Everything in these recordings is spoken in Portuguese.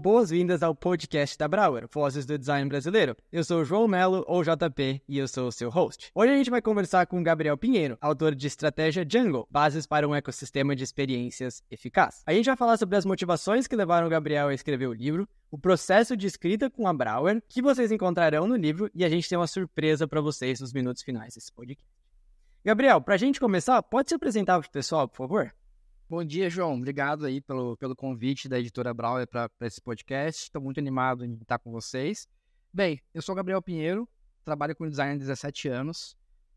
boas-vindas ao podcast da Brauer, Vozes do Design Brasileiro. Eu sou o João Melo, ou JP, e eu sou o seu host. Hoje a gente vai conversar com o Gabriel Pinheiro, autor de Estratégia Jungle, Bases para um Ecossistema de Experiências Eficaz. A gente vai falar sobre as motivações que levaram o Gabriel a escrever o livro, o processo de escrita com a Brauer, que vocês encontrarão no livro, e a gente tem uma surpresa para vocês nos minutos finais desse podcast. Gabriel, para a gente começar, pode se apresentar para o pessoal, por favor? Bom dia, João. Obrigado aí pelo convite da editora Brauer para esse podcast. Estou muito animado em estar com vocês. Bem, eu sou o Gabriel Pinheiro, trabalho com design há 17 anos,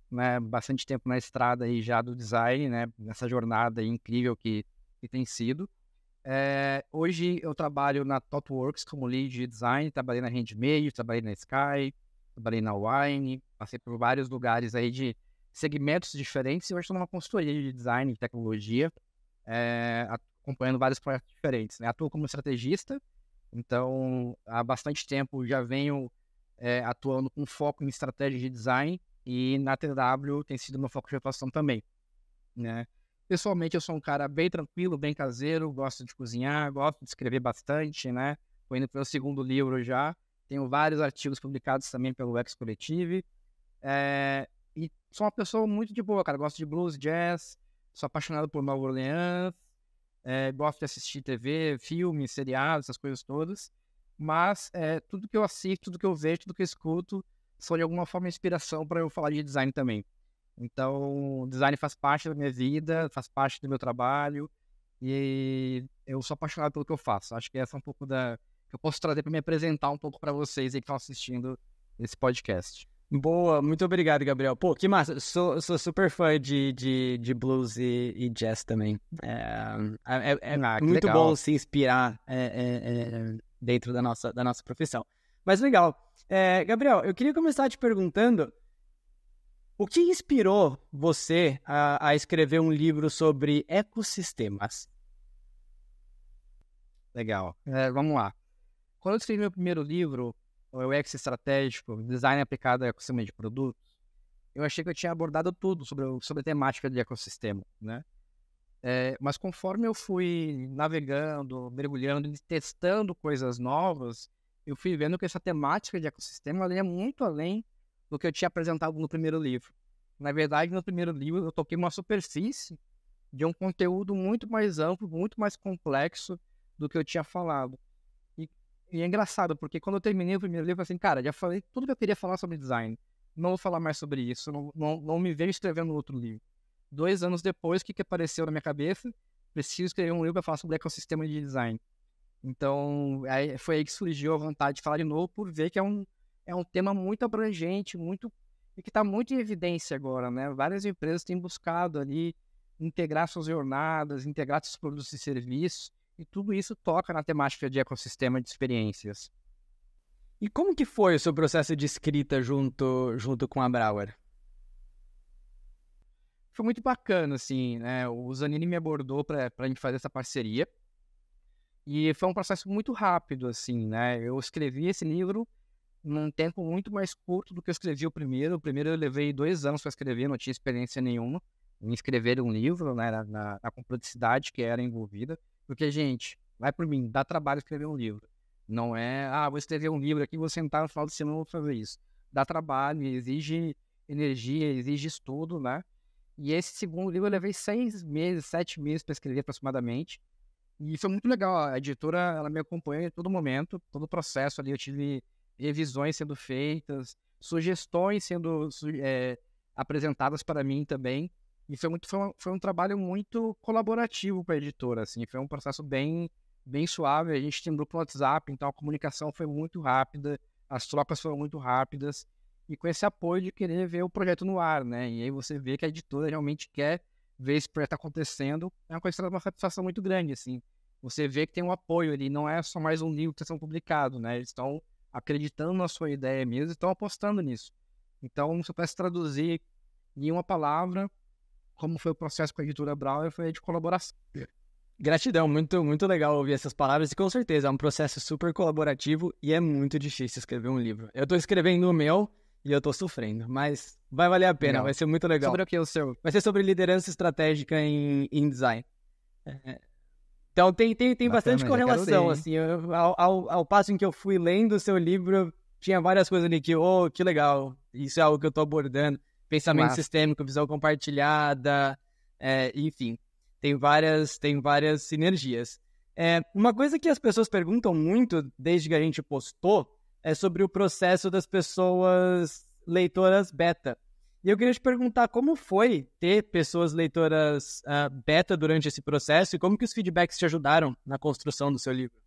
né, bastante tempo na estrada aí já do design, né, nessa jornada aí incrível que tem sido. Hoje eu trabalho na ThoughtWorks como lead de design, trabalhei na Handmade, trabalhei na Sky, trabalhei na Wine, passei por vários lugares aí de segmentos diferentes e hoje estou numa consultoria de design e tecnologia, acompanhando vários projetos diferentes, né? Atuo como estrategista, então há bastante tempo já venho atuando com foco em estratégia de design e na TW tem sido meu foco de atuação também, né? Pessoalmente eu sou um cara bem tranquilo, bem caseiro, gosto de cozinhar, gosto de escrever bastante, né? Tô indo para o segundo livro já, tenho vários artigos publicados também pelo X Collective, e sou uma pessoa muito de boa, cara, gosto de blues, jazz, sou apaixonado por Nova Orleans, gosto de assistir TV, filmes, seriados, essas coisas todas. Mas tudo que eu assisto, tudo que eu vejo, tudo que eu escuto, são de alguma forma inspiração para eu falar de design também. Então, design faz parte da minha vida, faz parte do meu trabalho. E eu sou apaixonado pelo que eu faço. Acho que essa é um pouco que eu posso trazer para me apresentar um pouco para vocês aí que estão assistindo esse podcast. Boa, muito obrigado, Gabriel. Pô, que massa. Sou super fã de blues e jazz também. Muito legal. Bom se inspirar dentro da nossa profissão. Mas legal. Gabriel, eu queria começar te perguntando o que inspirou você a escrever um livro sobre ecossistemas? Legal. Vamos lá. Quando eu escrevi meu primeiro livro, o UX estratégico, design aplicado a ecossistema de produtos, eu achei que eu tinha abordado tudo sobre a temática de ecossistema, né? Mas conforme eu fui navegando, mergulhando e testando coisas novas, eu fui vendo que essa temática de ecossistema ela ia muito além do que eu tinha apresentado no primeiro livro. Na verdade, no primeiro livro eu toquei uma superfície de um conteúdo muito mais amplo, muito mais complexo do que eu tinha falado. E é engraçado, porque quando eu terminei o primeiro livro, eu falei assim, cara, já falei tudo que eu queria falar sobre design. Não vou falar mais sobre isso, não me vejo escrevendo outro livro. 2 anos depois, o que apareceu na minha cabeça? Preciso escrever um livro para falar sobre ecossistema de design. Então, foi aí que surgiu a vontade de falar de novo, por ver que é um tema muito abrangente, e que está muito em evidência agora, né? Várias empresas têm buscado ali integrar suas jornadas, integrar seus produtos e serviços, e tudo isso toca na temática de ecossistema de experiências. E como que foi o seu processo de escrita junto com a Brauer? Foi muito bacana, assim, né? O Zanini me abordou para a gente fazer essa parceria. E foi um processo muito rápido, assim, né? Eu escrevi esse livro num tempo muito mais curto do que eu escrevi o primeiro. O primeiro eu levei 2 anos para escrever, não tinha experiência nenhuma em escrever um livro, né? Na complexidade que era envolvida. Porque, gente, vai por mim, dá trabalho escrever um livro. Não é, vou escrever um livro aqui, vou sentar no final de semana e vou fazer isso. Dá trabalho, exige energia, exige estudo, né? E esse segundo livro eu levei 6 meses, 7 meses para escrever aproximadamente. E foi muito legal. A editora, ela me acompanhou em todo momento, todo o processo ali. Eu tive revisões sendo feitas, sugestões sendo apresentadas para mim também. E foi um trabalho muito colaborativo para a editora, assim. Foi um processo bem suave. A gente tem um grupo no WhatsApp, então a comunicação foi muito rápida, as trocas foram muito rápidas. E com esse apoio de querer ver o projeto no ar, né? E aí você vê que a editora realmente quer ver esse projeto acontecendo. É uma coisa que traz uma satisfação muito grande, assim. Você vê que tem um apoio ali, não é só mais um livro que está sendo publicado, né? Eles estão acreditando na sua ideia mesmo e estão apostando nisso. Então, se eu pudesse traduzir em uma palavra, como foi o processo com a editora Brauer, foi de colaboração. Gratidão, muito, muito legal ouvir essas palavras e com certeza é um processo super colaborativo e é muito difícil escrever um livro. Eu tô escrevendo o meu e eu tô sofrendo, mas vai valer a pena, vai ser muito legal. Sobre o que o seu? Vai ser sobre liderança estratégica em design. Então tem bastante Bacana, já quero ler, correlação, hein? assim, ao passo em que eu fui lendo o seu livro, tinha várias coisas ali que, oh, que legal, isso é algo que eu tô abordando, Que pensamento massa. sistêmico, visão compartilhada, enfim, tem várias sinergias. Uma coisa que as pessoas perguntam muito desde que a gente postou é sobre o processo das pessoas leitoras beta. E eu queria te perguntar como foi ter pessoas leitoras beta durante esse processo e como que os feedbacks te ajudaram na construção do seu livro.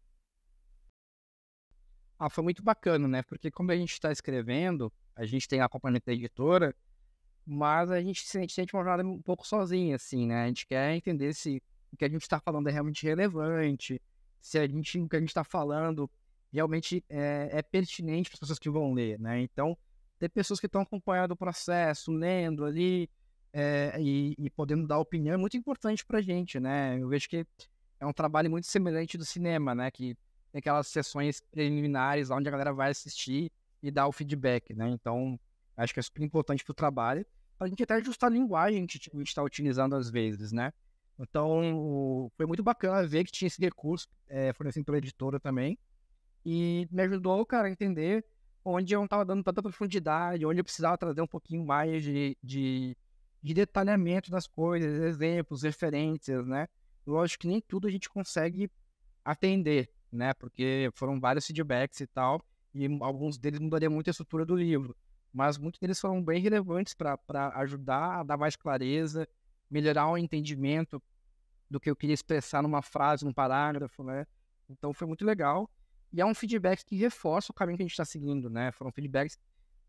Foi muito bacana, né? Porque como a gente está escrevendo, a gente tem a companhia da editora, mas a gente se sente uma jornada um pouco sozinha, assim, né? A gente quer entender se o que a gente está falando é realmente relevante, se o que a gente está falando realmente é pertinente para as pessoas que vão ler, né? Então, ter pessoas que estão acompanhando o processo, lendo ali, e podendo dar opinião é muito importante para a gente, né? Eu vejo que é um trabalho muito semelhante do cinema, né? Que tem aquelas sessões preliminares onde a galera vai assistir e dar o feedback, né? Então, acho que é super importante para o trabalho, para a gente até ajustar a linguagem que a gente está utilizando às vezes, né? Então, foi muito bacana ver que tinha esse recurso fornecido pela editora também, e me ajudou, cara, a entender onde eu não estava dando tanta profundidade, onde eu precisava trazer um pouquinho mais de detalhamento das coisas, exemplos, referências, né? Lógico que nem tudo a gente consegue atender, né? Porque foram vários feedbacks e tal, e alguns deles mudariam muito a estrutura do livro, mas muitos deles foram bem relevantes para ajudar a dar mais clareza, melhorar o entendimento do que eu queria expressar numa frase, num parágrafo, né? Então foi muito legal. E é um feedback que reforça o caminho que a gente está seguindo, né? Foram feedbacks,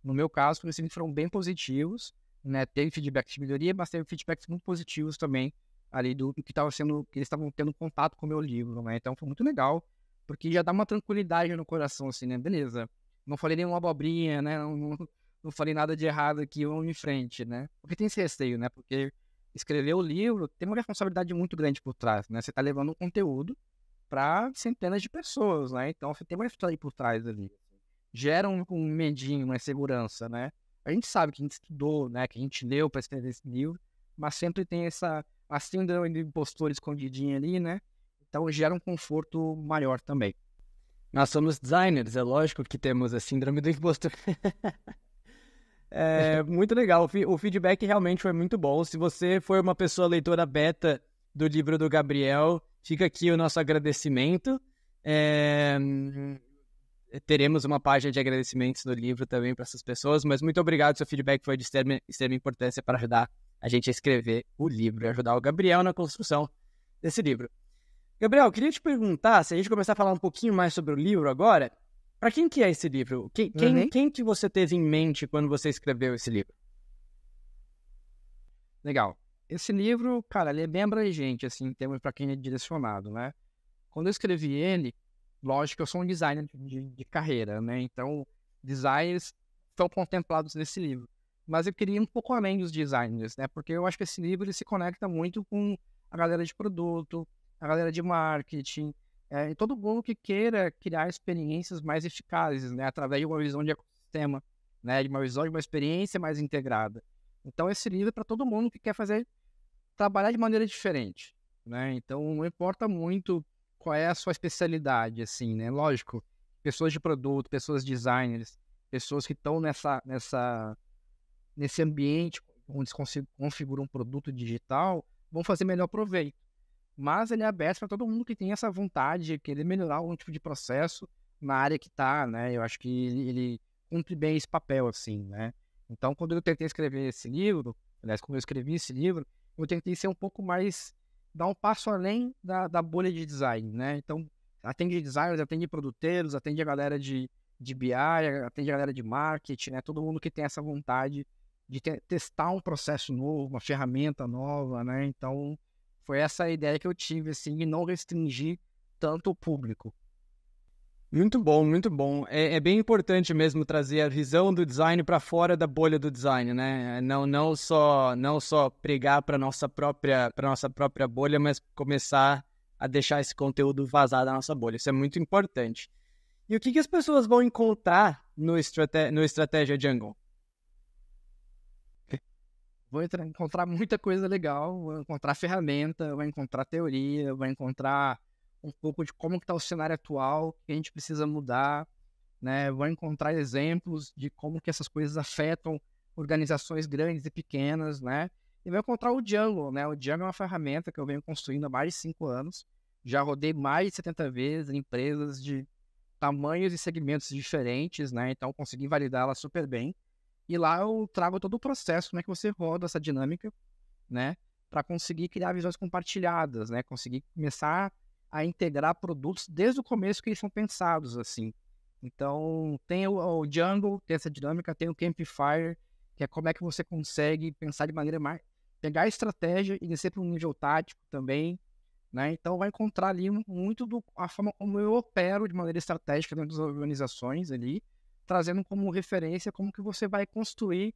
no meu caso, foram bem positivos, né? Teve feedbacks de melhoria, mas teve feedbacks muito positivos também ali do que estava sendo, que eles estavam tendo contato com o meu livro, né? Então foi muito legal, porque já dá uma tranquilidade no coração, assim, né? Beleza, não falei nenhuma abobrinha, né? Não falei nada de errado aqui, vamos em frente, né? Porque tem esse receio, né? Porque escrever o livro tem uma responsabilidade muito grande por trás, né? Você está levando um conteúdo para centenas de pessoas, né? Então você tem uma história por trás ali. Gera um medinho, uma insegurança, né? A gente sabe que a gente estudou, né? Que a gente leu para escrever esse livro, mas sempre tem a síndrome do impostor escondidinha ali, né? Então gera um conforto maior também. Nós somos designers, é lógico que temos a síndrome do impostor. Muito legal, o feedback realmente foi muito bom. Se você for uma pessoa leitora beta do livro do Gabriel, fica aqui o nosso agradecimento. Teremos uma página de agradecimentos no livro também para essas pessoas, mas muito obrigado, seu feedback foi de extrema importância para ajudar a gente a escrever o livro e ajudar o Gabriel na construção desse livro. Gabriel, queria te perguntar, se a gente começar a falar um pouquinho mais sobre o livro agora, para quem que é esse livro? Quem que você teve em mente quando você escreveu esse livro? Legal. Esse livro, cara, ele é bem abrangente, assim, em termos para quem é direcionado, né? Quando eu escrevi ele, lógico que eu sou um designer de carreira, né? Então, designers estão contemplados nesse livro. Mas eu queria ir um pouco além dos designers, né? Porque eu acho que esse livro ele se conecta muito com a galera de produto, a galera de marketing, e todo mundo que queira criar experiências mais eficazes, né? Através de uma visão de ecossistema, né? De uma visão de uma experiência mais integrada. Então, esse livro é para todo mundo que quer trabalhar de maneira diferente, né? Então, não importa muito qual é a sua especialidade, assim, né? Lógico, pessoas de produto, pessoas designers, pessoas que estão nesse ambiente onde se configura um produto digital, vão fazer melhor proveito. Mas ele é aberto para todo mundo que tem essa vontade de querer melhorar algum tipo de processo na área que está, né? Eu acho que ele cumpre bem esse papel, assim, né? Então, quando eu tentei escrever esse livro, aliás, quando eu escrevi esse livro, eu tentei ser um pouco mais, dar um passo além da bolha de design, né? Então, atende designers, atende produteiros, atende a galera de BI, atende a galera de marketing, né? Todo mundo que tem essa vontade de testar um processo novo, uma ferramenta nova, né? Então, foi essa a ideia que eu tive, assim, e não restringir tanto o público. Muito bom, muito bom. É bem importante mesmo trazer a visão do design para fora da bolha do design, né? Não só pregar para nossa própria bolha, mas começar a deixar esse conteúdo vazar da nossa bolha. Isso é muito importante. E o que as pessoas vão encontrar no Estratégia Jungle? Vou encontrar muita coisa legal, vou encontrar ferramenta, vou encontrar teoria, vou encontrar um pouco de como está o cenário atual, que a gente precisa mudar, né? Vou encontrar exemplos de como que essas coisas afetam organizações grandes e pequenas, né? E vou encontrar o Django, né? O Django é uma ferramenta que eu venho construindo há mais de 5 anos. Já rodei mais de 70 vezes em empresas de tamanhos e segmentos diferentes, né? Então consegui validá-la super bem. E lá eu trago todo o processo, como é que você roda essa dinâmica, né? Para conseguir criar visões compartilhadas, né? Conseguir começar a integrar produtos desde o começo que eles são pensados, assim. Então, tem o Django, tem essa dinâmica, tem o Campfire, que é como é que você consegue pensar de maneira mais... pegar a estratégia e descer para um nível tático também, né? Então, vai encontrar ali muito a forma como eu opero de maneira estratégica dentro das organizações ali, trazendo como referência como que você vai construir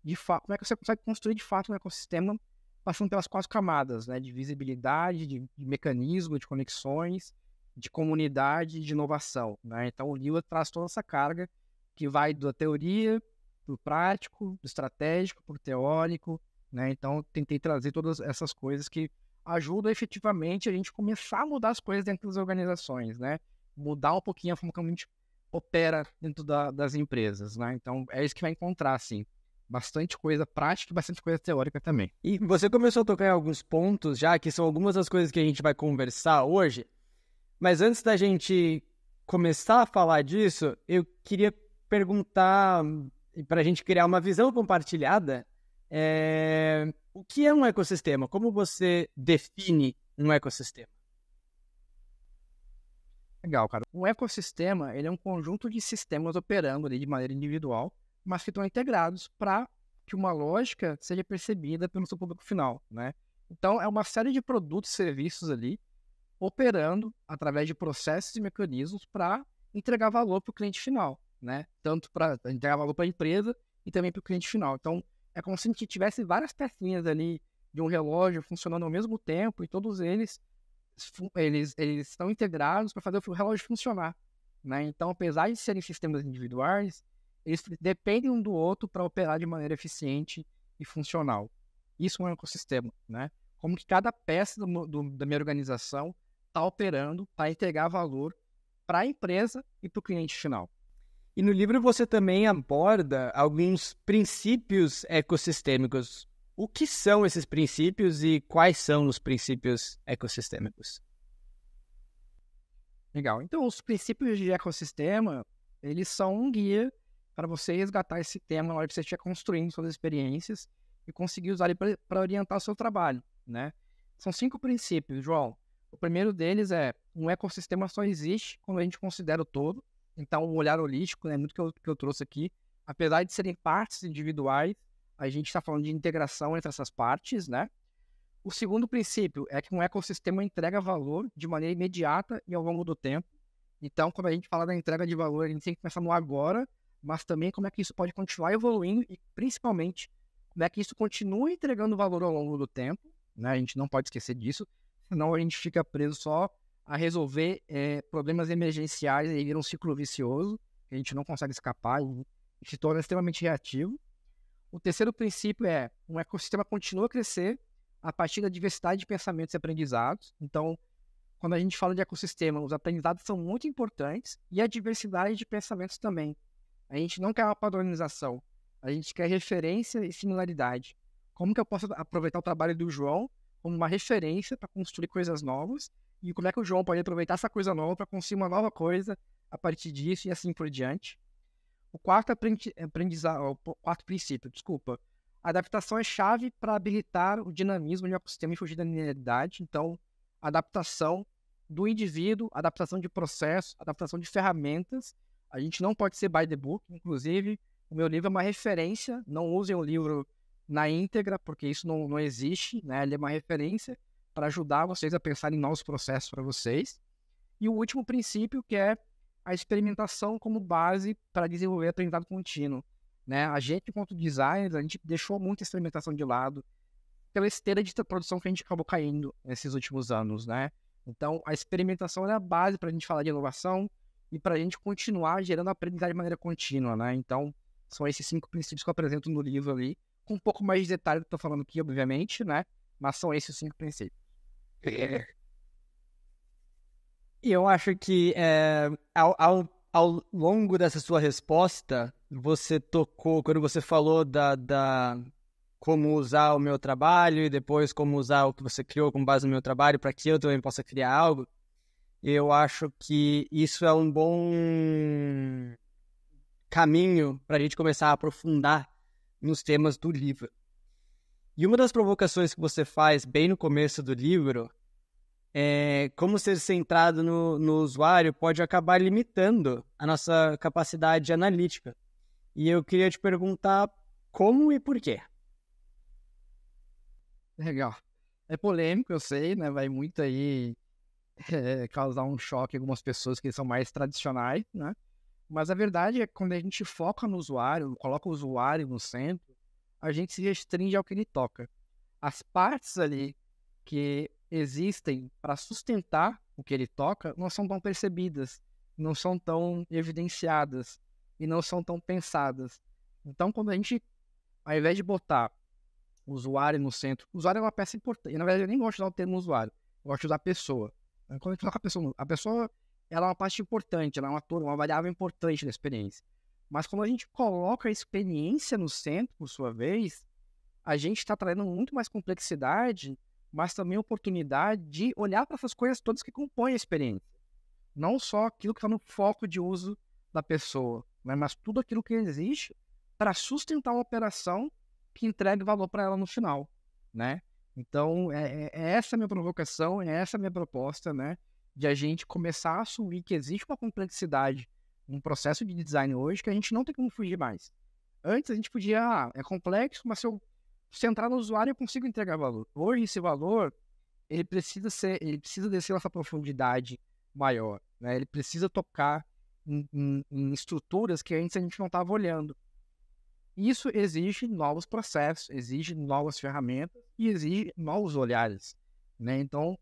de fato, como é que você consegue construir de fato um ecossistema passando pelas 4 camadas, né? De visibilidade, de mecanismo, de conexões, de comunidade e de inovação, né? Então o Lila traz toda essa carga que vai da teoria para o prático, do estratégico para o teórico, né? Então tentei trazer todas essas coisas que ajudam efetivamente a gente começar a mudar as coisas dentro das organizações, né? Mudar um pouquinho a forma como a gente opera dentro das empresas, né? Então é isso que vai encontrar, assim, bastante coisa prática e bastante coisa teórica também. E você começou a tocar em alguns pontos já, que são algumas das coisas que a gente vai conversar hoje. Mas antes da gente começar a falar disso, eu queria perguntar, para a gente criar uma visão compartilhada, o que é um ecossistema? Como você define um ecossistema? Legal, cara. Um ecossistema, ele é um conjunto de sistemas operando ali de maneira individual, mas que estão integrados para que uma lógica seja percebida pelo seu público final, né? Então, é uma série de produtos e serviços ali operando através de processos e mecanismos para entregar valor para o cliente final, né? Tanto para entregar valor para a empresa e também para o cliente final. Então, é como se a gente tivesse várias pecinhas ali de um relógio funcionando ao mesmo tempo e todos eles estão integrados para fazer o relógio funcionar, né? Então, apesar de serem sistemas individuais, eles dependem um do outro para operar de maneira eficiente e funcional. Isso é um ecossistema, né? Como que cada peça da minha organização está operando para entregar valor para a empresa e para o cliente final. E no livro você também aborda alguns princípios ecossistêmicos. O que são esses princípios e quais são os princípios ecossistêmicos? Legal. Então, os princípios de ecossistema, eles são um guia para você resgatar esse tema na hora que você estiver construindo suas experiências e conseguir usar ele para orientar o seu trabalho, né? São 5 princípios, João. O primeiro deles é: um ecossistema só existe quando a gente considera o todo. Então, um olhar holístico, né, muito que eu trouxe aqui. Apesar de serem partes individuais, a gente está falando de integração entre essas partes, né? O segundo princípio é que um ecossistema entrega valor de maneira imediata e ao longo do tempo. Então, quando a gente fala da entrega de valor, a gente tem que pensar no agora, mas também como é que isso pode continuar evoluindo e, principalmente, como é que isso continua entregando valor ao longo do tempo, né? A gente não pode esquecer disso, senão a gente fica preso só a resolver problemas emergenciais e vira um ciclo vicioso, que a gente não consegue escapar e se torna extremamente reativo. O terceiro princípio é: um ecossistema continua a crescer a partir da diversidade de pensamentos e aprendizados. Então, quando a gente fala de ecossistema, os aprendizados são muito importantes e a diversidade de pensamentos também. A gente não quer uma padronização, a gente quer referência e similaridade. Como que eu posso aproveitar o trabalho do João como uma referência para construir coisas novas e como é que o João pode aproveitar essa coisa nova para construir uma nova coisa a partir disso e assim por diante. O quarto princípio, a adaptação é chave para habilitar o dinamismo de um ecossistema e fugir da linearidade. Então, adaptação do indivíduo, adaptação de processo, adaptação de ferramentas. A gente não pode ser by the book. Inclusive, o meu livro é uma referência. Não usem o livro na íntegra, porque isso não existe, né? Ele é uma referência para ajudar vocês a pensar em novos processos para vocês. E o último princípio, que é a experimentação como base para desenvolver aprendizado contínuo, né? A gente, enquanto designers, a gente deixou muita experimentação de lado pela esteira de produção que a gente acabou caindo nesses últimos anos, né? Então, a experimentação é a base para a gente falar de inovação e para a gente continuar gerando aprendizagem de maneira contínua, né? Então, são esses 5 princípios que eu apresento no livro ali, com um pouco mais de detalhe do que eu estou falando aqui, obviamente, né? Mas são esses 5 princípios. E eu acho que ao longo dessa sua resposta, você tocou, quando você falou da como usar o meu trabalho e depois como usar o que você criou com base no meu trabalho para que eu também possa criar algo, eu acho que isso é um bom caminho para a gente começar a aprofundar nos temas do livro. E uma das provocações que você faz bem no começo do livro é como ser centrado no usuário pode acabar limitando a nossa capacidade analítica. E eu queria te perguntar como e por quê. Legal. É polêmico, eu sei, né? Vai muito aí causar um choque em algumas pessoas que são mais tradicionais, né? Mas a verdade é que quando a gente foca no usuário, coloca o usuário no centro, a gente se restringe ao que ele toca. As partes ali que existem para sustentar o que ele toca não são tão percebidas, não são tão evidenciadas e não são tão pensadas. Então, quando a gente, ao invés de botar o usuário no centro, o usuário é uma peça importante. E, na verdade, eu nem gosto de usar o termo usuário, eu gosto de usar a pessoa. Quando a gente coloca a pessoa ela é uma parte importante, ela é um ator, uma variável importante da experiência. Mas quando a gente coloca a experiência no centro, por sua vez, a gente está trazendo muito mais complexidade, mas também oportunidade de olhar para essas coisas todas que compõem a experiência. Não só aquilo que está no foco de uso da pessoa, né? Mas tudo aquilo que existe para sustentar uma operação que entregue valor para ela no final, né? Então, é essa a minha provocação, é essa a minha proposta, né? De a gente começar a assumir que existe uma complexidade no processo de design hoje que a gente não tem como fugir mais. Antes a gente podia, é complexo, mas se eu centrar no usuário eu consigo entregar valor. Hoje esse valor, ele precisa descer essa profundidade maior, né? Ele precisa tocar em estruturas que antes a gente não estava olhando. Isso exige novos processos, exige novas ferramentas e exige novos olhares, né? Então,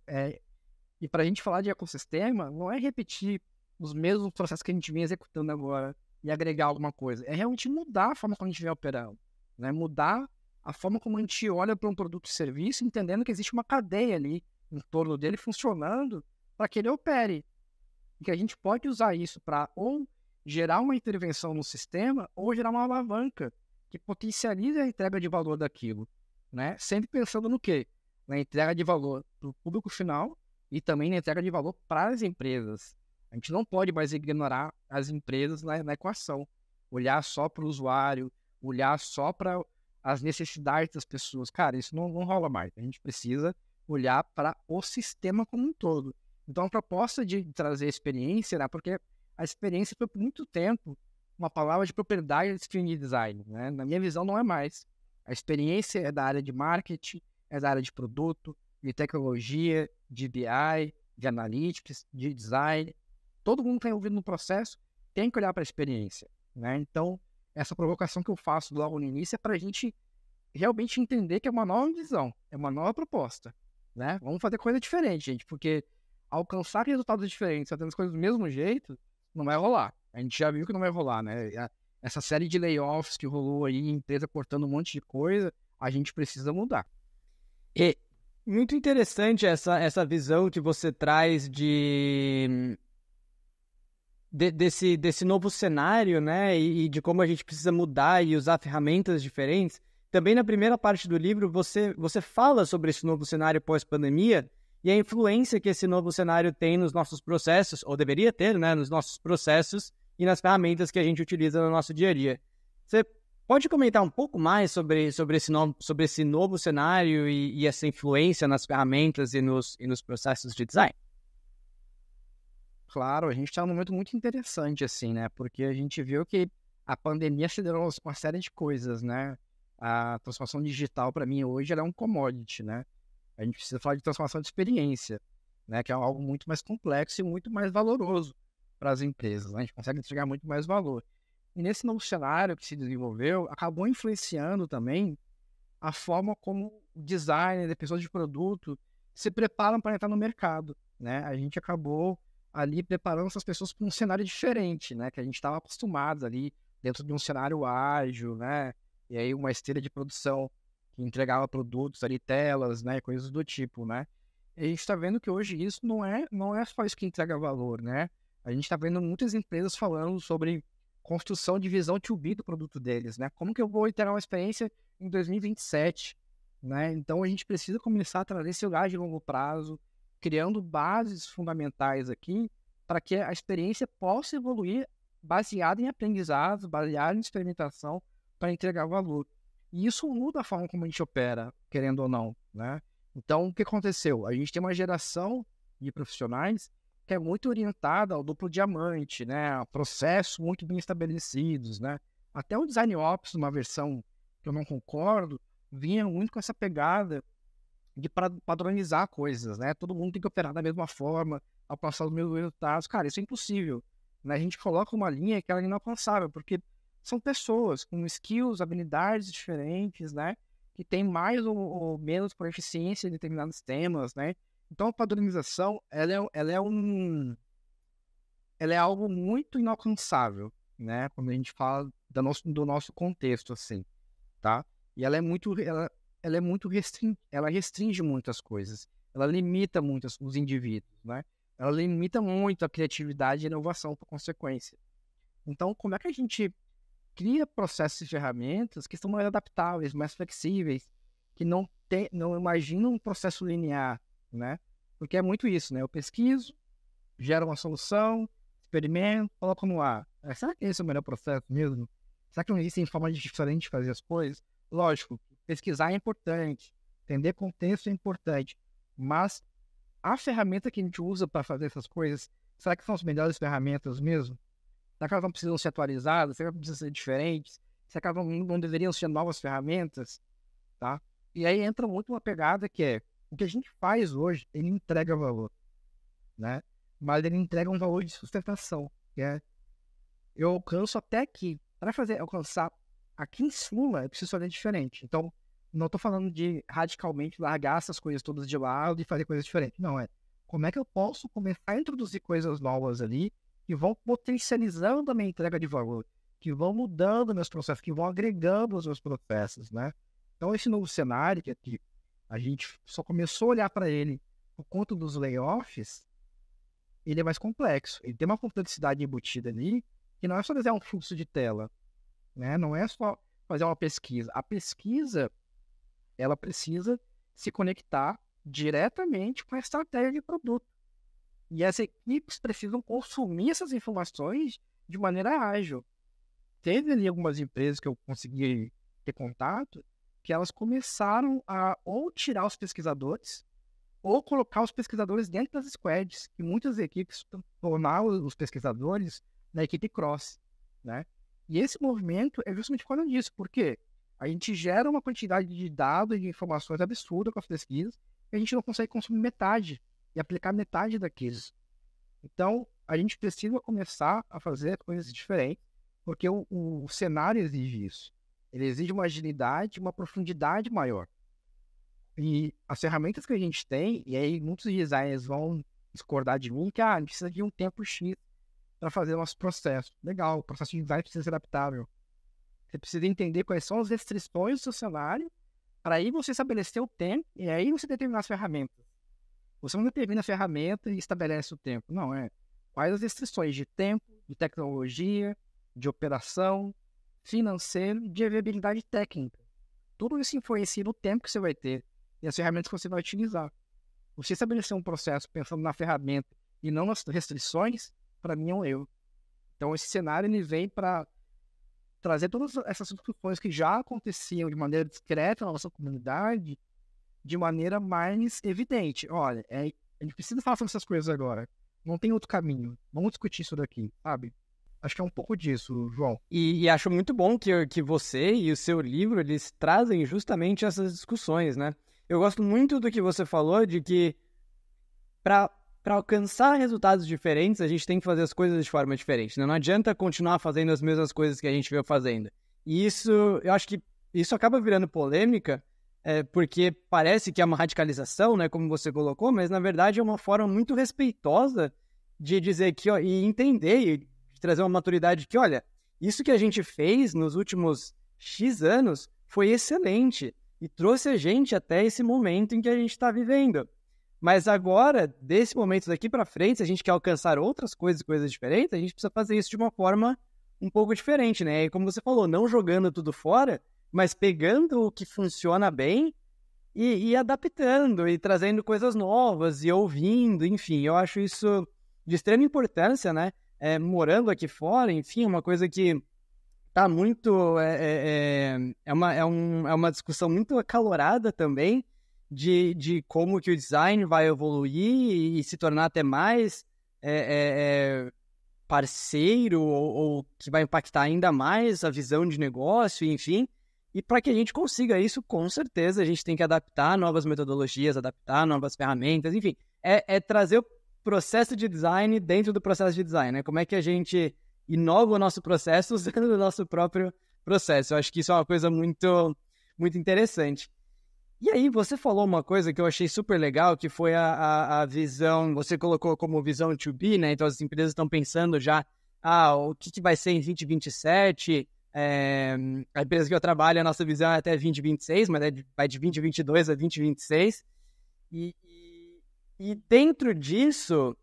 e para a gente falar de ecossistema, não é repetir os mesmos processos que a gente vem executando agora e agregar alguma coisa. É realmente mudar a forma como a gente vem operando, né? Mudar a forma como a gente olha para um produto e serviço, entendendo que existe uma cadeia ali em torno dele funcionando para que ele opere. E que a gente pode usar isso para ou gerar uma intervenção no sistema ou gerar uma alavanca que potencialize a entrega de valor daquilo, né? Sempre pensando no quê? Na entrega de valor para o público final e também na entrega de valor para as empresas. A gente não pode mais ignorar as empresas na equação. Olhar só para o usuário, olhar só para as necessidades das pessoas. Cara, isso não rola mais. A gente precisa olhar para o sistema como um todo. Então, a proposta de trazer experiência, né, porque a experiência foi por muito tempo uma palavra de propriedade de design, né? Na minha visão, não é mais. A experiência é da área de marketing, é da área de produto, de tecnologia, de BI, de analytics, de design. Todo mundo que está envolvido no processo tem que olhar para a experiência, né? Então, essa provocação que eu faço logo no início é para a gente realmente entender que é uma nova visão, é uma nova proposta, né? Vamos fazer coisa diferente, gente, porque alcançar resultados diferentes, fazendo as coisas do mesmo jeito, não vai rolar. A gente já viu que não vai rolar, né? Essa série de layoffs que rolou aí, empresa cortando um monte de coisa, a gente precisa mudar. E muito interessante essa visão que você traz desse novo cenário, né? E de como a gente precisa mudar e usar ferramentas diferentes. Também na primeira parte do livro, você fala sobre esse novo cenário pós-pandemia e a influência que esse novo cenário tem nos nossos processos, ou deveria ter, né? Nos nossos processos e nas ferramentas que a gente utiliza no nosso dia a dia. Você pode comentar um pouco mais sobre esse novo cenário e essa influência nas ferramentas e nos processos de design? Claro, a gente está num momento muito interessante, assim, né? Porque a gente viu que a pandemia acelerou uma série de coisas, né? A transformação digital, para mim, hoje, ela é um commodity, né? A gente precisa falar de transformação de experiência, né? Que é algo muito mais complexo e muito mais valoroso para as empresas, né? A gente consegue entregar muito mais valor. E nesse novo cenário que se desenvolveu, acabou influenciando também a forma como designers e pessoas de produto se preparam para entrar no mercado, né? A gente acabou ali preparando essas pessoas para um cenário diferente, né? Que a gente estava acostumado ali dentro de um cenário ágil, né? E aí uma esteira de produção que entregava produtos ali, telas, né? Coisas do tipo, né? E a gente está vendo que hoje isso não é só isso que entrega valor, né? A gente está vendo muitas empresas falando sobre construção de visão to be do produto deles, né? Como que eu vou ter uma experiência em 2027, né? Então a gente precisa começar a trazer esse olhar de longo prazo, criando bases fundamentais aqui para que a experiência possa evoluir baseada em aprendizados, baseada em experimentação para entregar valor. E isso muda a forma como a gente opera, querendo ou não, né? Então, o que aconteceu? A gente tem uma geração de profissionais que é muito orientada ao duplo diamante, né? A processos muito bem estabelecidos, né? Até o Design Ops, uma versão que eu não concordo, vinha muito com essa pegada de padronizar coisas, né? Todo mundo tem que operar da mesma forma, alcançar os mesmos resultados. Cara, isso é impossível, né? A gente coloca uma linha que ela é inalcançável, porque são pessoas com skills, habilidades diferentes, né? Que têm mais ou menos proficiência em determinados temas, né? Então, a padronização, ela é algo muito inalcançável, né? Quando a gente fala do nosso contexto, assim, tá? E ela restringe muitas coisas. Ela limita muito os indivíduos, né? Ela limita muito a criatividade e a inovação, por consequência. Então, como é que a gente cria processos e ferramentas que são mais adaptáveis, mais flexíveis, que não imaginam um processo linear, né? Porque é muito isso, né? Eu pesquiso, gero uma solução, experimento, coloco no ar. Será que esse é o melhor processo mesmo? Será que não existem formas diferentes de fazer as coisas? Lógico, pesquisar é importante, entender contexto é importante, mas a ferramenta que a gente usa para fazer essas coisas, será que são as melhores ferramentas mesmo? Será que elas não precisam ser atualizadas? Será que precisam ser diferentes? Será que elas não deveriam ser novas ferramentas? Tá? E aí entra muito uma pegada que é, o que a gente faz hoje, ele entrega valor, né? Mas ele entrega um valor de sustentação, que é, eu alcanço até aqui. Para alcançar aqui em cima, eu preciso fazer diferente. Então, não estou falando de radicalmente largar essas coisas todas de lado e fazer coisas diferentes. Não, como é que eu posso começar a introduzir coisas novas ali que vão potencializando a minha entrega de valor, que vão mudando meus processos, que vão agregando os meus processos, né? Então, esse novo cenário, que a gente só começou a olhar para ele por conta dos layoffs, ele é mais complexo. Ele tem uma complexidade embutida ali, que não é só desenhar um fluxo de tela, né? Não é só fazer uma pesquisa. A pesquisa, ela precisa se conectar diretamente com a estratégia de produto. E as equipes precisam consumir essas informações de maneira ágil. Teve ali algumas empresas que eu consegui ter contato, que elas começaram a ou tirar os pesquisadores, ou colocar os pesquisadores dentro das squads, que muitas equipes tornaram os pesquisadores na equipe cross, né? E esse movimento é justamente por causa disso, porque a gente gera uma quantidade de dados e de informações absurda com as pesquisas, e a gente não consegue consumir metade e aplicar metade daqueles. Então, a gente precisa começar a fazer coisas diferentes, porque o cenário exige isso. Ele exige uma agilidade, uma profundidade maior. E as ferramentas que a gente tem, e aí muitos designers vão discordar de mim, que a gente precisa de um tempo X para fazer o nosso processo. Legal, o processo de design precisa ser adaptável. Você precisa entender quais são as restrições do seu cenário, para aí você estabelecer o tempo, e aí você determinar as ferramentas. Você não determina a ferramenta e estabelece o tempo. Não, quais as restrições de tempo, de tecnologia, de operação, financeiro, de viabilidade técnica. Tudo isso influencia no tempo que você vai ter e as ferramentas que você vai utilizar. Você estabelecer um processo pensando na ferramenta e não nas restrições, para mim é um erro. Então, esse cenário ele vem para trazer todas essas discussões que já aconteciam de maneira discreta na nossa comunidade, de maneira mais evidente. Olha, a gente precisa falar sobre essas coisas agora. Não tem outro caminho. Vamos discutir isso daqui, sabe? Acho que é um pouco disso, João. E acho muito bom que você e o seu livro, eles trazem justamente essas discussões, né? Eu gosto muito do que você falou, de que para alcançar resultados diferentes, a gente tem que fazer as coisas de forma diferente, né? Não adianta continuar fazendo as mesmas coisas que a gente veio fazendo. E isso, eu acho que isso acaba virando polêmica, porque parece que é uma radicalização, né, como você colocou, mas na verdade é uma forma muito respeitosa de dizer que, ó, e entender e de trazer uma maturidade que, olha, isso que a gente fez nos últimos X anos foi excelente e trouxe a gente até esse momento em que a gente está vivendo. Mas agora, desse momento daqui para frente, se a gente quer alcançar outras coisas diferentes, a gente precisa fazer isso de uma forma um pouco diferente, né? E como você falou, não jogando tudo fora, mas pegando o que funciona bem e adaptando e trazendo coisas novas e ouvindo, enfim, eu acho isso de extrema importância, né? Morando aqui fora, enfim, uma coisa que tá muito... é uma discussão muito acalorada também de como que o design vai evoluir e se tornar até mais parceiro ou que vai impactar ainda mais a visão de negócio, enfim. E para que a gente consiga isso, com certeza, a gente tem que adaptar novas metodologias, adaptar novas ferramentas, enfim. Trazer o processo de design dentro do processo de design, né? Como é que a gente inova o nosso processo usando o nosso próprio processo. Eu acho que isso é uma coisa muito, muito interessante. E aí, você falou uma coisa que eu achei super legal, que foi a visão, você colocou como visão to be, né? Então, as empresas estão pensando já, o que vai ser em 2027? A empresa que eu trabalho, a nossa visão é até 2026, mas vai de 2022 a 2026. E dentro disso,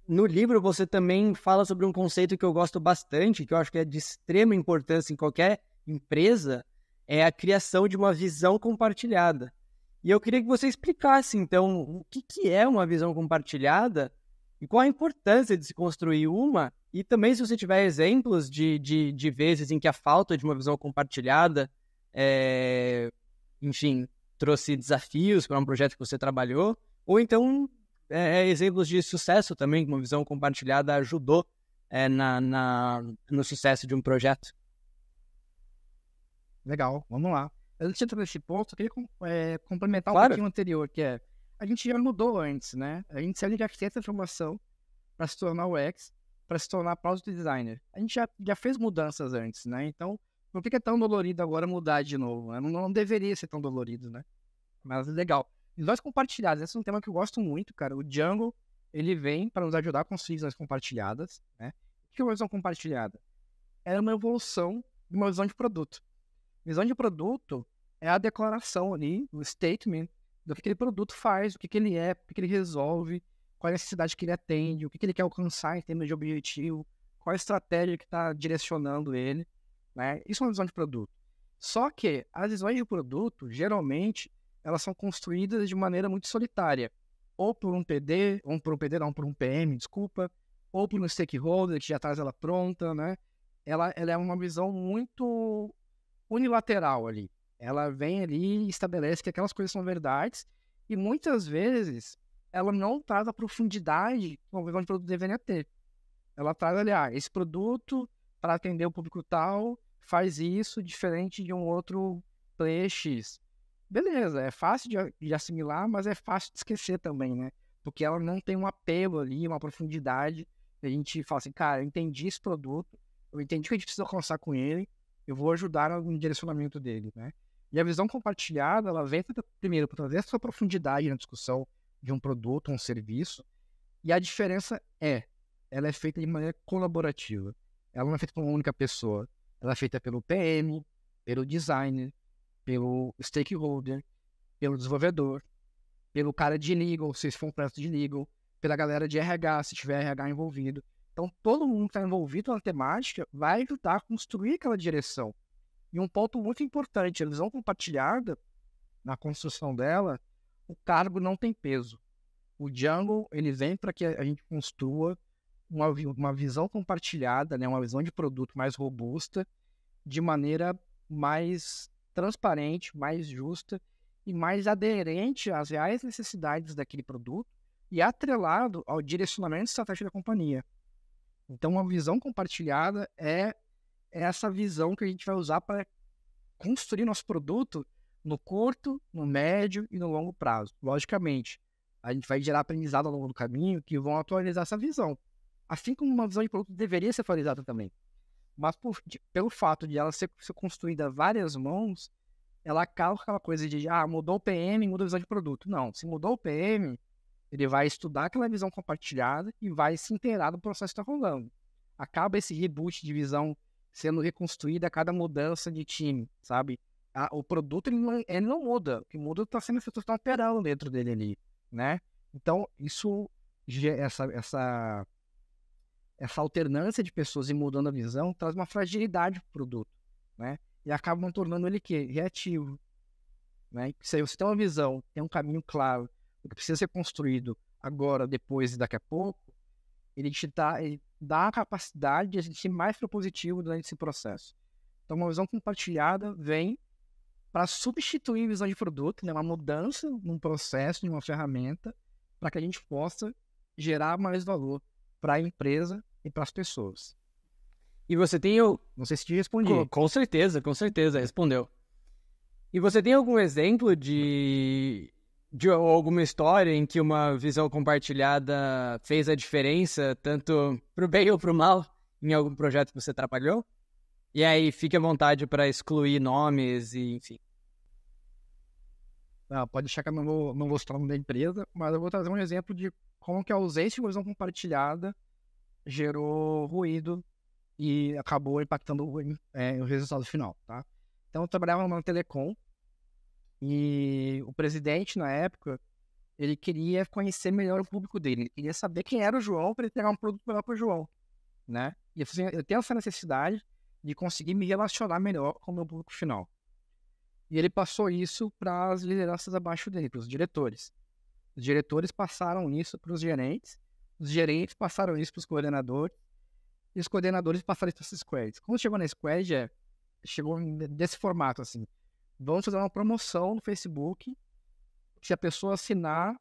no livro você também fala sobre um conceito que eu gosto bastante, que eu acho que é de extrema importância em qualquer empresa, é a criação de uma visão compartilhada. E eu queria que você explicasse, então, o que é uma visão compartilhada e qual a importância de se construir uma, e também se você tiver exemplos de vezes em que a falta de uma visão compartilhada, enfim, trouxe desafios para um projeto que você trabalhou, ou então exemplos de sucesso também, que uma visão compartilhada ajudou no sucesso de um projeto. Legal, vamos lá. Antes de entrar nesse ponto, eu queria complementar um Claro. pouquinho o anterior, que a gente já mudou antes, né? A gente saiu de arquiteto de formação para se tornar UX, para se tornar product designer. A gente já fez mudanças antes, né? Então, por que é tão dolorido agora mudar de novo? Não deveria ser tão dolorido, né? Mas legal. Visões compartilhadas, esse é um tema que eu gosto muito, cara. O Django, ele vem para nos ajudar a construir visões compartilhadas, né? O que é uma visão compartilhada? É uma evolução de uma visão de produto. Visão de produto é a declaração ali, o statement do que aquele produto faz, o que ele é, o que ele resolve, qual é a necessidade que ele atende, o que ele quer alcançar em termos de objetivo, qual a estratégia que está direcionando ele, né? Isso é uma visão de produto. Só que as visões de produto, geralmente, elas são construídas de maneira muito solitária, ou por um PD, ou por um PM, desculpa, ou por um stakeholder que já traz ela pronta, né? Ela é uma visão muito unilateral ali. Ela vem ali e estabelece que aquelas coisas são verdades e muitas vezes ela não traz a profundidade que uma visão de produto deveria ter. Ela traz ali, esse produto para atender o público tal faz isso diferente de um outro player X. Beleza, é fácil de assimilar, mas é fácil de esquecer também, né? Porque ela não tem um apelo ali, uma profundidade. A gente fala assim, cara, eu entendi esse produto, eu entendi o que a gente precisa alcançar com ele, eu vou ajudar no direcionamento dele, né? E a visão compartilhada, ela vem primeiro para trazer essa profundidade na discussão de um produto, um serviço, e a diferença ela é feita de maneira colaborativa. Ela não é feita por uma única pessoa. Ela é feita pelo PM, pelo designer, pelo stakeholder, pelo desenvolvedor, pelo cara de legal, se for um projeto de legal, pela galera de RH, se tiver RH envolvido. Então, todo mundo que está envolvido na temática vai ajudar a construir aquela direção. E um ponto muito importante, a visão compartilhada, na construção dela, o cargo não tem peso. O Django, ele vem para que a gente construa uma visão compartilhada, né, uma visão de produto mais robusta, de maneira mais transparente, mais justa e mais aderente às reais necessidades daquele produto e atrelado ao direcionamento estratégico da companhia. Então, uma visão compartilhada é essa visão que a gente vai usar para construir nosso produto no curto, no médio e no longo prazo. Logicamente, a gente vai gerar aprendizado ao longo do caminho que vão atualizar essa visão. Assim como uma visão de produto deveria ser atualizada também. Mas pelo fato de ela ser construída a várias mãos, ela acaba com aquela coisa de, mudou o PM, muda a visão de produto. Não, se mudou o PM, ele vai estudar aquela visão compartilhada e vai se inteirar do processo que está rolando. Acaba esse reboot de visão sendo reconstruída a cada mudança de time, sabe? O produto, ele não muda. O que muda está sendo feito, está operando dentro dele ali. né? Então, essa alternância de pessoas e mudando a visão traz uma fragilidade para o produto, né? E acabam tornando ele quê? Reativo, né? Se você tem uma visão, tem um caminho claro, o que precisa ser construído agora, depois e daqui a pouco, ele dá a capacidade de a gente ser mais propositivo durante esse processo. Então, uma visão compartilhada vem para substituir a visão de produto, né? Uma mudança num processo, em uma ferramenta, para que a gente possa gerar mais valor para a empresa e para as pessoas. E você tem... Não sei se te respondi. Com certeza, respondeu. E você tem algum exemplo de alguma história em que uma visão compartilhada fez a diferença, tanto pro bem ou pro mal, em algum projeto que você trabalhou? E aí, fique à vontade para excluir nomes e enfim. Pode deixar que eu não vou citar o nome da empresa, mas eu vou trazer um exemplo de como que a ausência de visão compartilhada gerou ruído e acabou impactando o resultado final, tá? Então, eu trabalhava numa telecom e o presidente, na época, ele queria conhecer melhor o público dele. Ele queria saber quem era o João para ele pegar um produto melhor para o João, né? E eu tenho essa necessidade de conseguir me relacionar melhor com o meu público final. E ele passou isso para as lideranças abaixo dele, para os diretores. Os diretores passaram isso para os gerentes passaram isso para os coordenadores, e os coordenadores passaram isso para as squads. Quando chegou na squad, chegou desse formato, assim, vamos fazer uma promoção no Facebook, se a pessoa assinar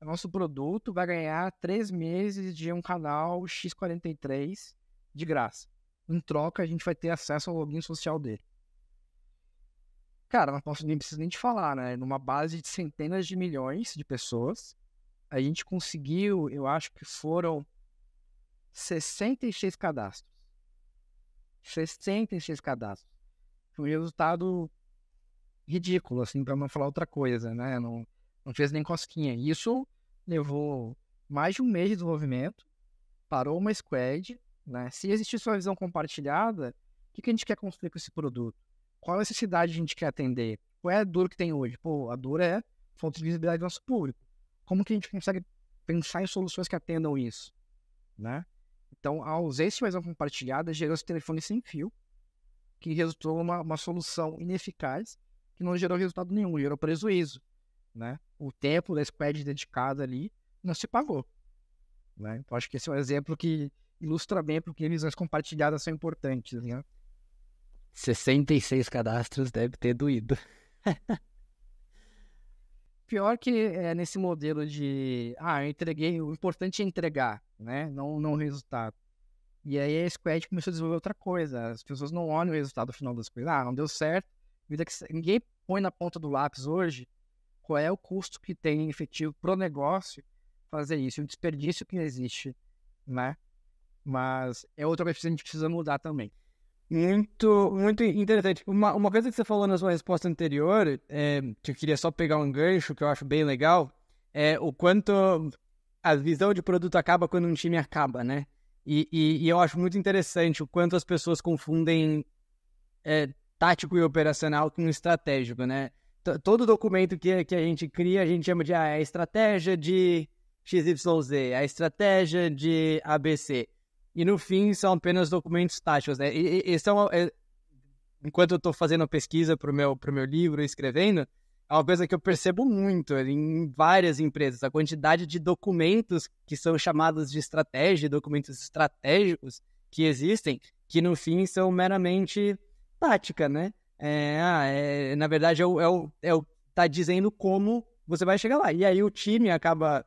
o nosso produto, vai ganhar 3 meses de um canal X43 de graça. Em troca, a gente vai ter acesso ao login social dele. Cara, não preciso nem te falar, né? Numa base de centenas de milhões de pessoas, a gente conseguiu, eu acho que foram 66 cadastros. 66 cadastros. Foi um resultado ridículo, assim, para não falar outra coisa, né? Não fez nem cosquinha. Isso levou mais de um mês de desenvolvimento, parou uma squad, né? Se existisse uma visão compartilhada, o que a gente quer construir com esse produto? Qual necessidade a gente quer atender? Qual é a dor que tem hoje? Pô, a dor é falta de visibilidade do nosso público. Como que a gente consegue pensar em soluções que atendam isso, né? Então, a ausência de visão compartilhada gerou esse telefone sem fio, que resultou em uma solução ineficaz, que não gerou resultado nenhum, gerou prejuízo, né? O tempo da squad dedicada ali não se pagou, né? Então, acho que esse é um exemplo que ilustra bem porque visões compartilhadas são importantes, né? 66 cadastros deve ter doído. Pior que nesse modelo de, eu entreguei, o importante é entregar, né? Não o resultado. E aí a squad começou a desenvolver outra coisa. As pessoas não olham o resultado final das coisas. Não deu certo. Ninguém põe na ponta do lápis hoje qual é o custo que tem efetivo pro negócio fazer isso, o desperdício que existe, né? Mas é outra coisa que a gente precisa mudar também. Muito, muito interessante. Uma coisa que você falou na sua resposta anterior, que eu queria só pegar um gancho, que eu acho bem legal, é o quanto a visão de produto acaba quando um time acaba, né? E eu acho muito interessante o quanto as pessoas confundem tático e operacional com estratégico, né? Todo documento que a gente cria, a gente chama de a estratégia de XYZ, a estratégia de ABC. E no fim são apenas documentos táticos, né? Enquanto eu estou fazendo a pesquisa pro meu livro, escrevendo, é uma coisa que eu percebo muito em várias empresas, a quantidade de documentos que são chamados de estratégia, documentos estratégicos que existem, que no fim são meramente tática, né? Na verdade, tá dizendo como você vai chegar lá. E aí o time acaba...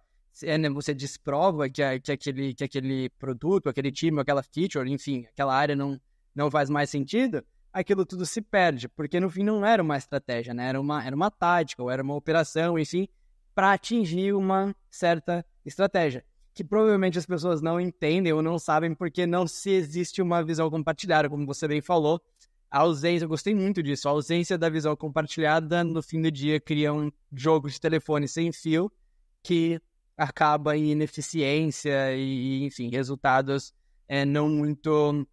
você desprova que aquele produto, aquele time, aquela feature, enfim, aquela área não faz mais sentido, aquilo tudo se perde, porque no fim não era uma estratégia, né? Era uma tática, ou era uma operação, enfim, para atingir uma certa estratégia, que provavelmente as pessoas não entendem ou não sabem porque não se existe uma visão compartilhada, como você bem falou. A ausência, eu gostei muito disso, a ausência da visão compartilhada, no fim do dia, cria um jogo de telefone sem fio que acaba em ineficiência e enfim, resultados não muito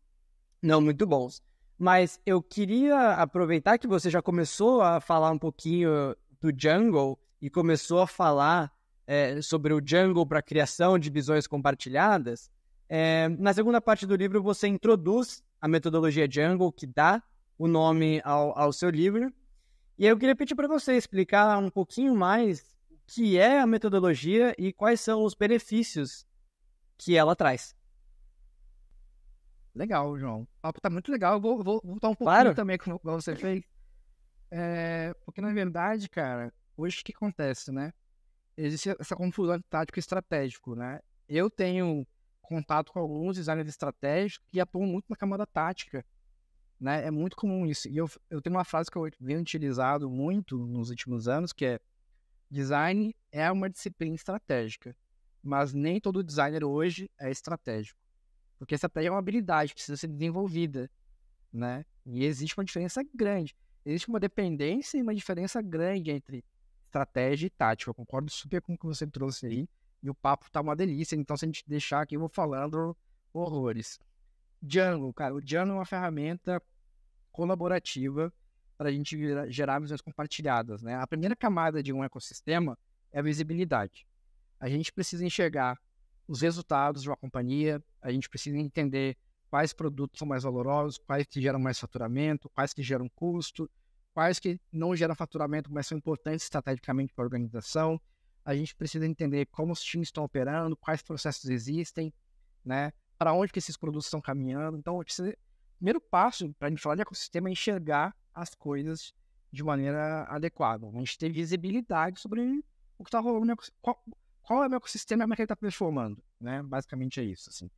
bons. Mas eu queria aproveitar que você já começou a falar um pouquinho do Jungle e começou a falar sobre o Django para a criação de visões compartilhadas, na segunda parte do livro você introduz a metodologia Django, que dá o nome ao seu livro. E eu queria pedir para você explicar um pouquinho mais o que é a metodologia e quais são os benefícios que ela traz. Legal, João. O papo tá muito legal. Eu vou voltar um pouquinho Claro. também como você fez. Porque, na verdade, cara, hoje o que acontece, né? Existe essa confusão de tático e estratégico, né? Eu tenho contato com alguns designers estratégicos que atuam muito na camada tática, né? É muito comum isso. E eu tenho uma frase que eu venho utilizado muito nos últimos anos, que é: design é uma disciplina estratégica, mas nem todo designer hoje é estratégico. Porque estratégia é uma habilidade, precisa ser desenvolvida, né? E existe uma diferença grande. Existe uma dependência e uma diferença grande entre estratégia e tática. Eu concordo super com o que você trouxe aí. E o papo tá uma delícia. Então, se a gente deixar aqui, eu vou falando horrores. Django, cara. O Django é uma ferramenta colaborativa para a gente gerar visões compartilhadas, né? A primeira camada de um ecossistema é a visibilidade. A gente precisa enxergar os resultados de uma companhia, a gente precisa entender quais produtos são mais valorosos, quais que geram mais faturamento, quais que geram custo, quais que não geram faturamento, mas são importantes estrategicamente para a organização. A gente precisa entender como os times estão operando, quais processos existem, né? Para onde que esses produtos estão caminhando. Então, o primeiro passo para a gente falar de ecossistema é enxergar as coisas de maneira adequada. A gente ter visibilidade sobre o que está rolando, qual é o meu ecossistema e como é que ele está performando, né? Basicamente é isso, assim.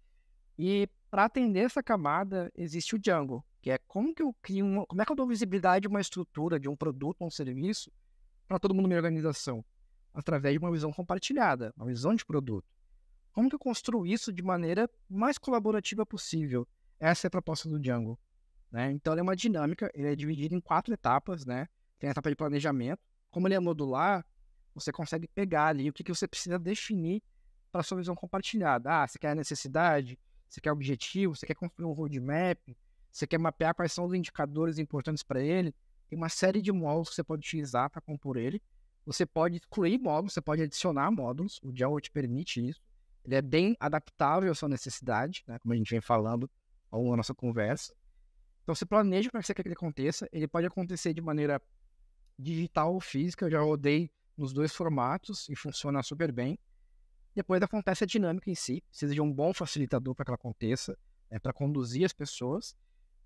E para atender essa camada, existe o Django, que é como que eu crio como é que eu dou visibilidade de uma estrutura, de um produto, um serviço, para todo mundo na minha organização? Através de uma visão compartilhada, uma visão de produto. Como que eu construo isso de maneira mais colaborativa possível? Essa é a proposta do Django, né? Então, ele é uma dinâmica, ele é dividido em 4 etapas, né? Tem a etapa de planejamento. Como ele é modular, você consegue pegar ali o que você precisa definir para a sua visão compartilhada. Ah, você quer a necessidade, você quer objetivo, você quer construir um roadmap, você quer mapear quais são os indicadores importantes para ele. Tem uma série de módulos que você pode utilizar para compor ele. Você pode excluir módulos, você pode adicionar módulos, o Django te permite isso. Ele é bem adaptável à sua necessidade, né? Como a gente vem falando ao longo da nossa conversa. Então, você planeja como é que você quer que ele aconteça. Ele pode acontecer de maneira digital ou física. Eu já rodei nos 2 formatos e funciona super bem. Depois acontece a dinâmica em si. Precisa de um bom facilitador para que ela aconteça, para conduzir as pessoas.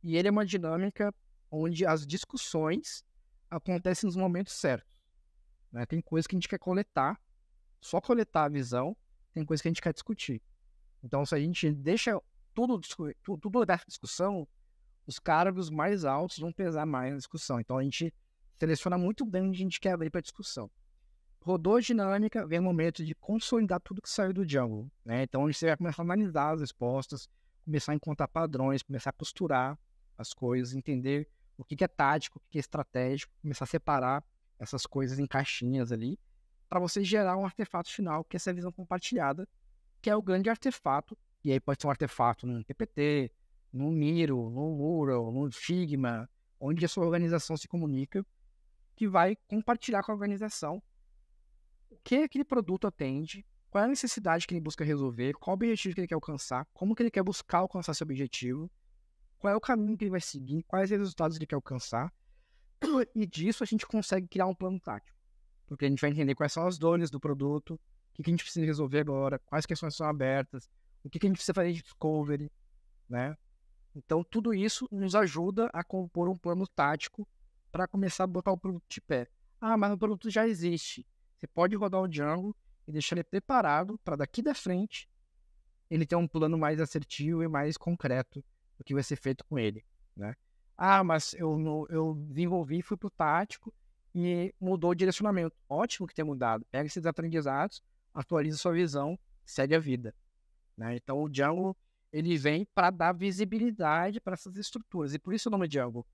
E ele é uma dinâmica onde as discussões acontecem nos momentos certos, né? Tem coisas que a gente quer coletar, só coletar a visão. Tem coisas que a gente quer discutir. Então, se a gente deixa tudo dessa discussão, os cargos mais altos vão pesar mais na discussão. Então, a gente seleciona muito bem onde a gente quer abrir para discussão. Rodou a dinâmica, vem o momento de consolidar tudo que saiu do Django, né? Então, você vai começar a analisar as respostas, começar a encontrar padrões, começar a costurar as coisas, entender o que é tático, o que é estratégico, começar a separar essas coisas em caixinhas ali, para você gerar um artefato final, que é essa visão compartilhada, que é o grande artefato. E aí pode ser um artefato no PPT, no Miro, no Mural, no Figma, onde a sua organização se comunica, que vai compartilhar com a organização o que aquele produto atende, qual é a necessidade que ele busca resolver, qual o objetivo que ele quer alcançar, como que ele quer buscar alcançar esse objetivo, qual é o caminho que ele vai seguir, quais resultados ele quer alcançar. E disso a gente consegue criar um plano tático. Porque a gente vai entender quais são as dores do produto, o que a gente precisa resolver agora, quais questões são abertas, o que a gente precisa fazer de discovery, né? Então, tudo isso nos ajuda a compor um plano tático para começar a botar o produto de pé. Ah, mas o produto já existe. Você pode rodar o Django e deixar ele preparado para daqui da frente ele ter um plano mais assertivo e mais concreto do que vai ser feito com ele, né? Ah, mas eu desenvolvi, fui pro tático e mudou o direcionamento. Ótimo que tenha mudado. Pega esses aprendizados, atualiza sua visão, segue a vida, né? Então, o Django, ele vem para dar visibilidade para essas estruturas. E por isso o nome Django.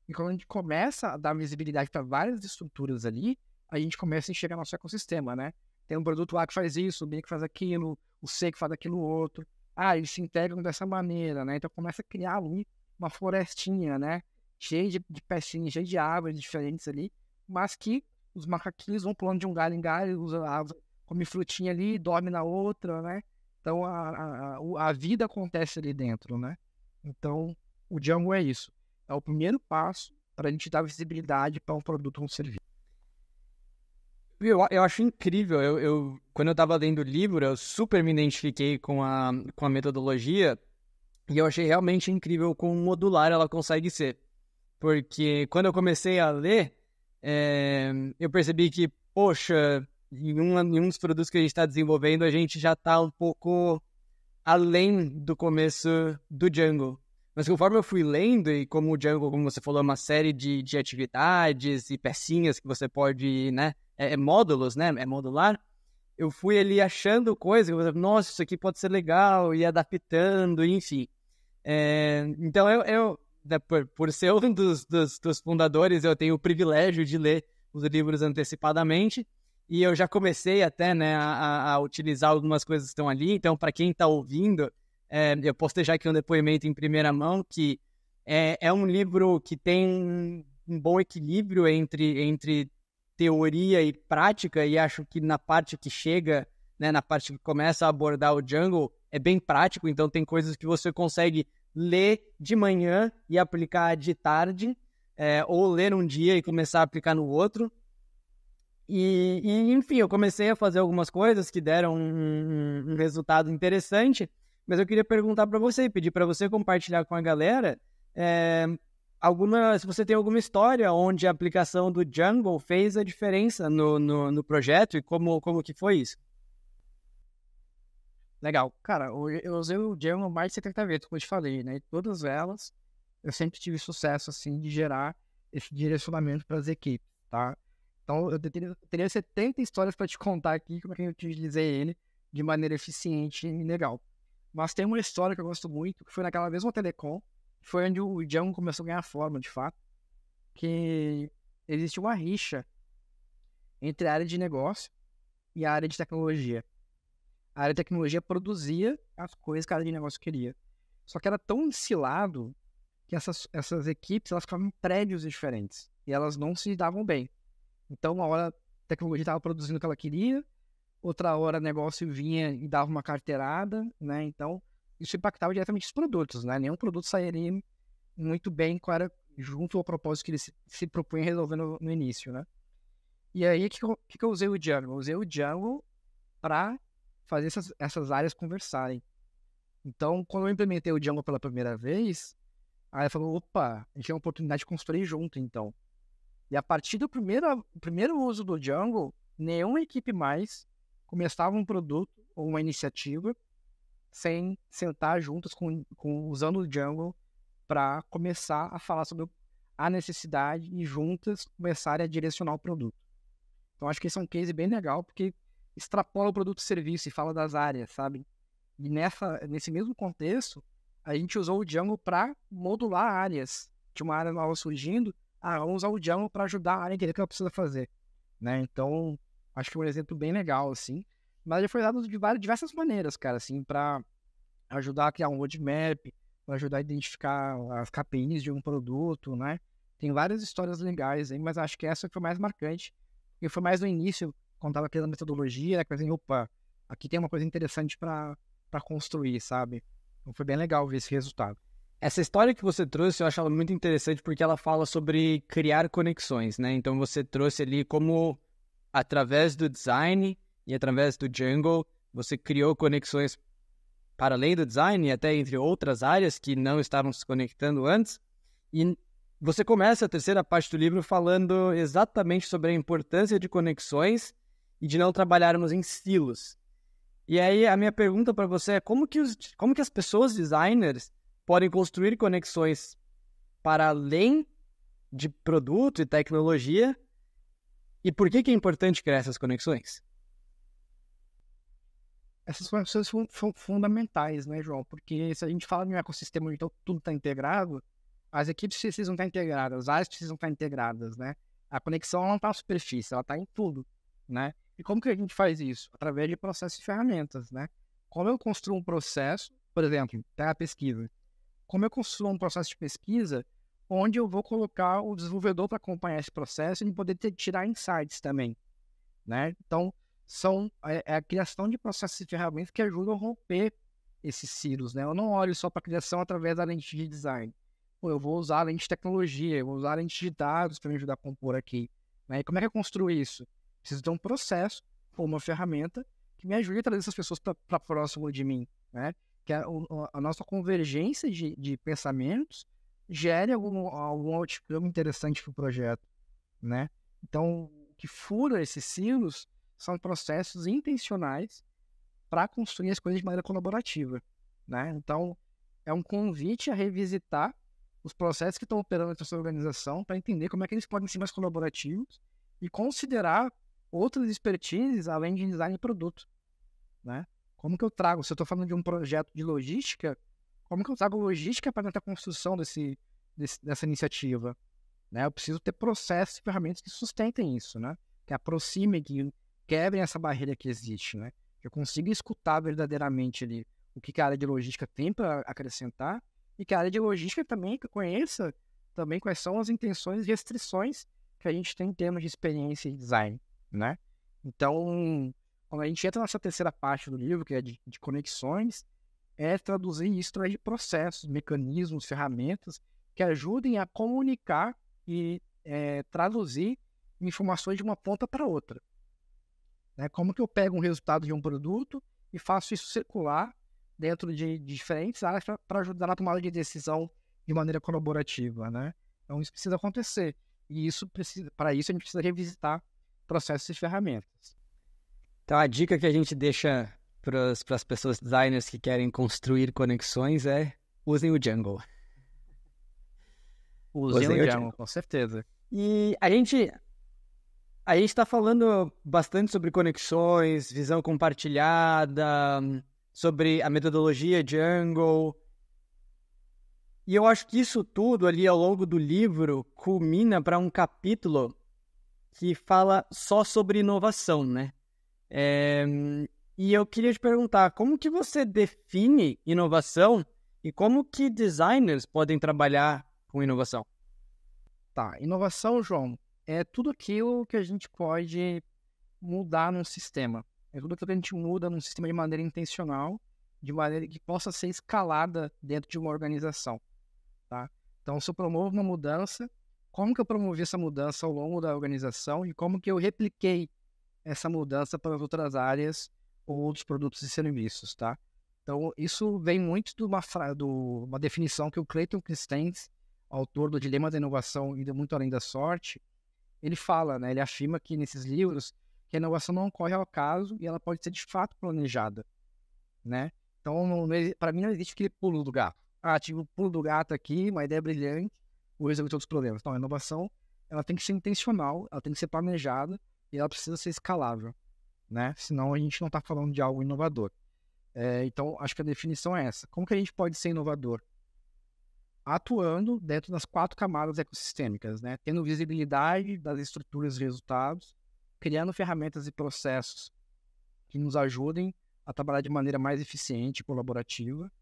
E quando a gente começa a dar visibilidade para várias estruturas ali, a gente começa a enxergar nosso ecossistema, né? Tem um produto A que faz isso, o B que faz aquilo, o C que faz aquilo outro. Ah, eles se integram dessa maneira, né? Então começa a criar ali uma florestinha, né? Cheia de pecinhas, cheia de árvores diferentes ali, mas que os macaquinhos vão pulando de um galho em galho, usam come frutinha ali, dorme na outra, né? Então, a vida acontece ali dentro, né? Então, o Django é isso. É o primeiro passo para a gente dar visibilidade para um produto ou um serviço. Eu acho incrível. Quando eu estava lendo o livro, eu super me identifiquei com a metodologia e eu achei realmente incrível quão modular ela consegue ser. Porque quando eu comecei a ler, eu percebi que, poxa, em um dos produtos que a gente está desenvolvendo, a gente já está um pouco além do começo do Django. Mas conforme eu fui lendo, e como o Django, como você falou, é uma série de atividades e pecinhas que você pode, né, módulos, né, é modular, eu fui ali achando coisas, eu falei, nossa, isso aqui pode ser legal, e adaptando, enfim. Então, né, por ser um dos fundadores, eu tenho o privilégio de ler os livros antecipadamente, e eu já comecei até, né, a utilizar algumas coisas que estão ali. Então, para quem está ouvindo, eu posso deixar aqui um depoimento em primeira mão, que é um livro que tem um bom equilíbrio entre teoria e prática, e acho que na parte que chega, né, na parte que começa a abordar o Django, é bem prático. Então, tem coisas que você consegue ler de manhã e aplicar de tarde, ou ler um dia e começar a aplicar no outro. E, enfim, eu comecei a fazer algumas coisas que deram um resultado interessante, mas eu queria perguntar para você, pedir para você compartilhar com a galera se você tem alguma história onde a aplicação do Django fez a diferença no projeto e como que foi isso? Legal. Cara, eu usei o Django mais de 70 vezes, como eu te falei, né? E todas elas, eu sempre tive sucesso, assim, de gerar esse direcionamento para as equipes, tá? Então, eu teria 70 histórias para te contar aqui como é que eu utilizei ele de maneira eficiente e legal. Mas tem uma história que eu gosto muito, que foi naquela mesma telecom, que foi onde o Django começou a ganhar forma, de fato, que existe uma rixa entre a área de negócio e a área de tecnologia. A área de tecnologia produzia as coisas que a área de negócio queria. Só que era tão encilado que essas equipes elas ficavam em prédios diferentes e elas não se davam bem. Então, uma hora a tecnologia estava produzindo o que ela queria, outra hora o negócio vinha e dava uma carteirada, né? Então, isso impactava diretamente os produtos, né? Nenhum produto sairia muito bem junto ao propósito que ele se propunha a resolver no início, né? E aí, o que eu usei o Django? Eu usei o Django para fazer essas áreas conversarem. Então, quando eu implementei o Django pela primeira vez, aí ela falou, opa, a gente tem uma oportunidade de construir junto, então. E a partir do primeiro uso do Django, nenhuma equipe mais começava um produto ou uma iniciativa sem sentar juntas usando o Django para começar a falar sobre a necessidade e juntas começarem a direcionar o produto. Então, acho que esse é um case bem legal, porque extrapola o produto e serviço e fala das áreas, sabe? E nesse mesmo contexto, a gente usou o Django para modular áreas. Tinha uma área nova surgindo, vamos usar o Django para ajudar a área a entender o que ela precisa fazer, né? Então, acho que é um exemplo bem legal, assim. Mas ele foi dado de diversas maneiras, cara, assim, para ajudar a criar um roadmap, para ajudar a identificar as KPIs de um produto, né? Tem várias histórias legais aí, mas acho que essa foi mais marcante, porque foi mais no início, quando estava criando a metodologia, que eu assim, opa, aqui tem uma coisa interessante para construir, sabe? Então foi bem legal ver esse resultado. Essa história que você trouxe, eu acho ela muito interessante porque ela fala sobre criar conexões, né? Então você trouxe ali como, através do design e através do Django, você criou conexões para além do design e até entre outras áreas que não estavam se conectando antes. E você começa a terceira parte do livro falando exatamente sobre a importância de conexões e de não trabalharmos em silos. E aí a minha pergunta para você é como que as pessoas designers podem construir conexões para além de produto e tecnologia, e por que é importante criar essas conexões? Essas conexões são fundamentais, né, João? Porque se a gente fala em um ecossistema onde tudo está integrado, as equipes precisam estar integradas, as áreas precisam estar integradas, né? A conexão não está na superfície, ela está em tudo, né? E como que a gente faz isso? Através de processos e ferramentas, né? Como eu construo um processo, por exemplo, pega a pesquisa. Como eu construo um processo de pesquisa onde eu vou colocar o desenvolvedor para acompanhar esse processo e poder tirar insights também, né? Então, é a criação de processos e ferramentas que ajudam a romper esses silos, né? Eu não olho só para a criação através da lente de design. Pô, eu vou usar a lente de tecnologia, eu vou usar a lente de dados para me ajudar a compor aqui, né? E como é que eu construo isso? Preciso ter um processo ou uma ferramenta que me ajude a trazer essas pessoas para próximo de mim, né? Que a nossa convergência de pensamentos gere algum outcome interessante para o projeto, né? Então, o que fura esses silos são processos intencionais para construir as coisas de maneira colaborativa, né? Então, é um convite a revisitar os processos que estão operando dentro da sua organização para entender como é que eles podem ser mais colaborativos e considerar outras expertises além de design e produto, né? Como que eu trago, se eu estou falando de um projeto de logística, como que eu trago logística para dentro da construção dessa iniciativa, né? Eu preciso ter processos e ferramentas que sustentem isso, né? Que aproximem, que quebrem essa barreira que existe, né? Que eu consiga escutar verdadeiramente ali o que a área de logística tem para acrescentar e que a área de logística também conheça também quais são as intenções e restrições que a gente tem em termos de experiência e design, né? Então, quando a gente entra nessa terceira parte do livro, que é de conexões, é traduzir isso através de processos, mecanismos, ferramentas que ajudem a comunicar e traduzir informações de uma ponta para outra, né? Como que eu pego um resultado de um produto e faço isso circular dentro de diferentes áreas para ajudar na tomada de decisão de maneira colaborativa, né? Então isso precisa acontecer e para isso a gente precisa revisitar processos e ferramentas. Então a dica que a gente deixa para as pessoas designers que querem construir conexões é usem o Django. Usem o Django, com certeza. E a gente está falando bastante sobre conexões, visão compartilhada, sobre a metodologia Django. E eu acho que isso tudo ali ao longo do livro culmina para um capítulo que fala só sobre inovação, né? E eu queria te perguntar, como que você define inovação e como que designers podem trabalhar com inovação? Tá, inovação, João, é tudo aquilo que a gente pode mudar num sistema. É tudo aquilo que a gente muda num sistema de maneira intencional, de maneira que possa ser escalada dentro de uma organização, tá? Então, se eu promovo uma mudança, como que eu promovi essa mudança ao longo da organização e como que eu repliquei essa mudança para as outras áreas ou outros produtos e serviços, tá? Então, isso vem muito de uma definição que o Clayton Christensen, autor do Dilema da Inovação e de Muito Além da Sorte, ele fala, né? Ele afirma que nesses livros que a inovação não ocorre ao acaso e ela pode ser de fato planejada, né? Então, para mim não existe aquele pulo do gato. Ah, tive um pulo do gato aqui, uma ideia brilhante, vou resolver todos os problemas. Então, a inovação ela tem que ser intencional, ela tem que ser planejada e ela precisa ser escalável, né? Senão a gente não está falando de algo inovador. Então, acho que a definição é essa. Como que a gente pode ser inovador? Atuando dentro das 4 camadas ecossistêmicas, né? Tendo visibilidade das estruturas e resultados, criando ferramentas e processos que nos ajudem a trabalhar de maneira mais eficiente e colaborativa,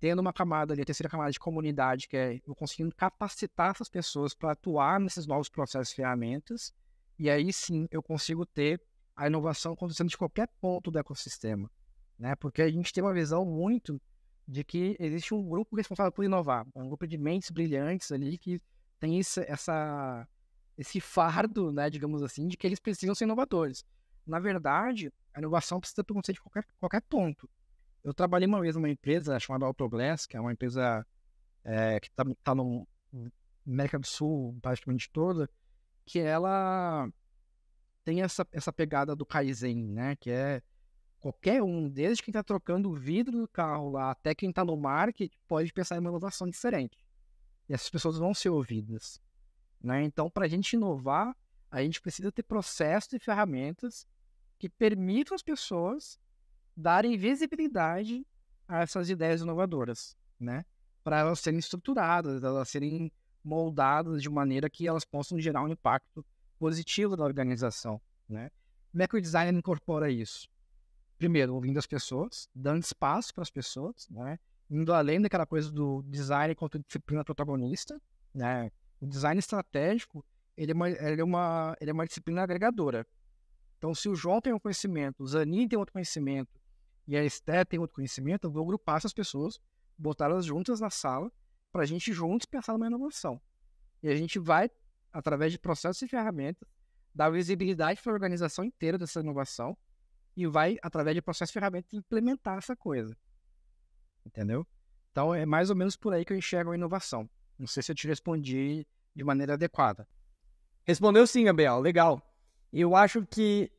tendo uma camada ali, a terceira camada de comunidade, que é eu conseguindo capacitar essas pessoas para atuar nesses novos processos e ferramentas, e aí sim eu consigo ter a inovação acontecendo de qualquer ponto do ecossistema, né? Porque a gente tem uma visão muito de que existe um grupo responsável por inovar, um grupo de mentes brilhantes ali que tem esse fardo, né, digamos assim, de que eles precisam ser inovadores. Na verdade, a inovação precisa acontecer de qualquer ponto. Eu trabalhei uma vez numa empresa chamada Autoglass, que é uma empresa que está no América do Sul, praticamente toda, que ela tem essa pegada do Kaizen, né, que é qualquer um, desde quem está trocando o vidro do carro lá até quem está no marketing, pode pensar em uma inovação diferente. E essas pessoas vão ser ouvidas, né? Então, para a gente inovar, a gente precisa ter processos e ferramentas que permitam às pessoas darem visibilidade a essas ideias inovadoras, né? Para elas serem estruturadas, elas serem moldadas de maneira que elas possam gerar um impacto positivo na organização, né? Como é que o designer incorpora isso? Primeiro, ouvindo as pessoas, dando espaço para as pessoas, né? Indo além daquela coisa do design quanto disciplina protagonista, né? O design estratégico, ele é uma disciplina agregadora. Então, se o João tem um conhecimento, o Zanin tem outro conhecimento e a Esté tem outro conhecimento, eu vou agrupar essas pessoas, botar elas juntas na sala para a gente juntos pensar numa inovação. E a gente vai, através de processos e ferramentas, dar visibilidade para a organização inteira dessa inovação e vai, através de processos e ferramentas, implementar essa coisa. Entendeu? Então, é mais ou menos por aí que eu enxergo a inovação. Não sei se eu te respondi de maneira adequada. Respondeu sim, Gabriel. Legal. Eu acho que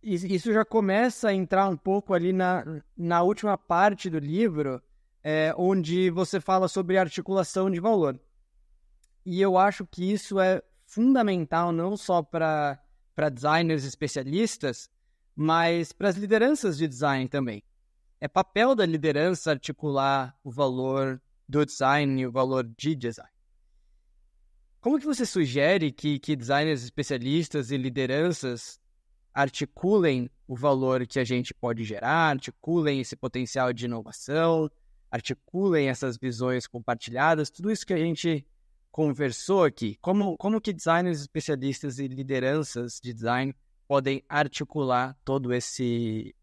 isso já começa a entrar um pouco ali na última parte do livro, onde você fala sobre articulação de valor. E eu acho que isso é fundamental não só para designers especialistas, mas para as lideranças de design também. É papel da liderança articular o valor do design e o valor de design. Como que você sugere que designers especialistas e lideranças articulem o valor que a gente pode gerar, articulem esse potencial de inovação, articulem essas visões compartilhadas, tudo isso que a gente conversou aqui? Como que designers especialistas e lideranças de design podem articular todo esse...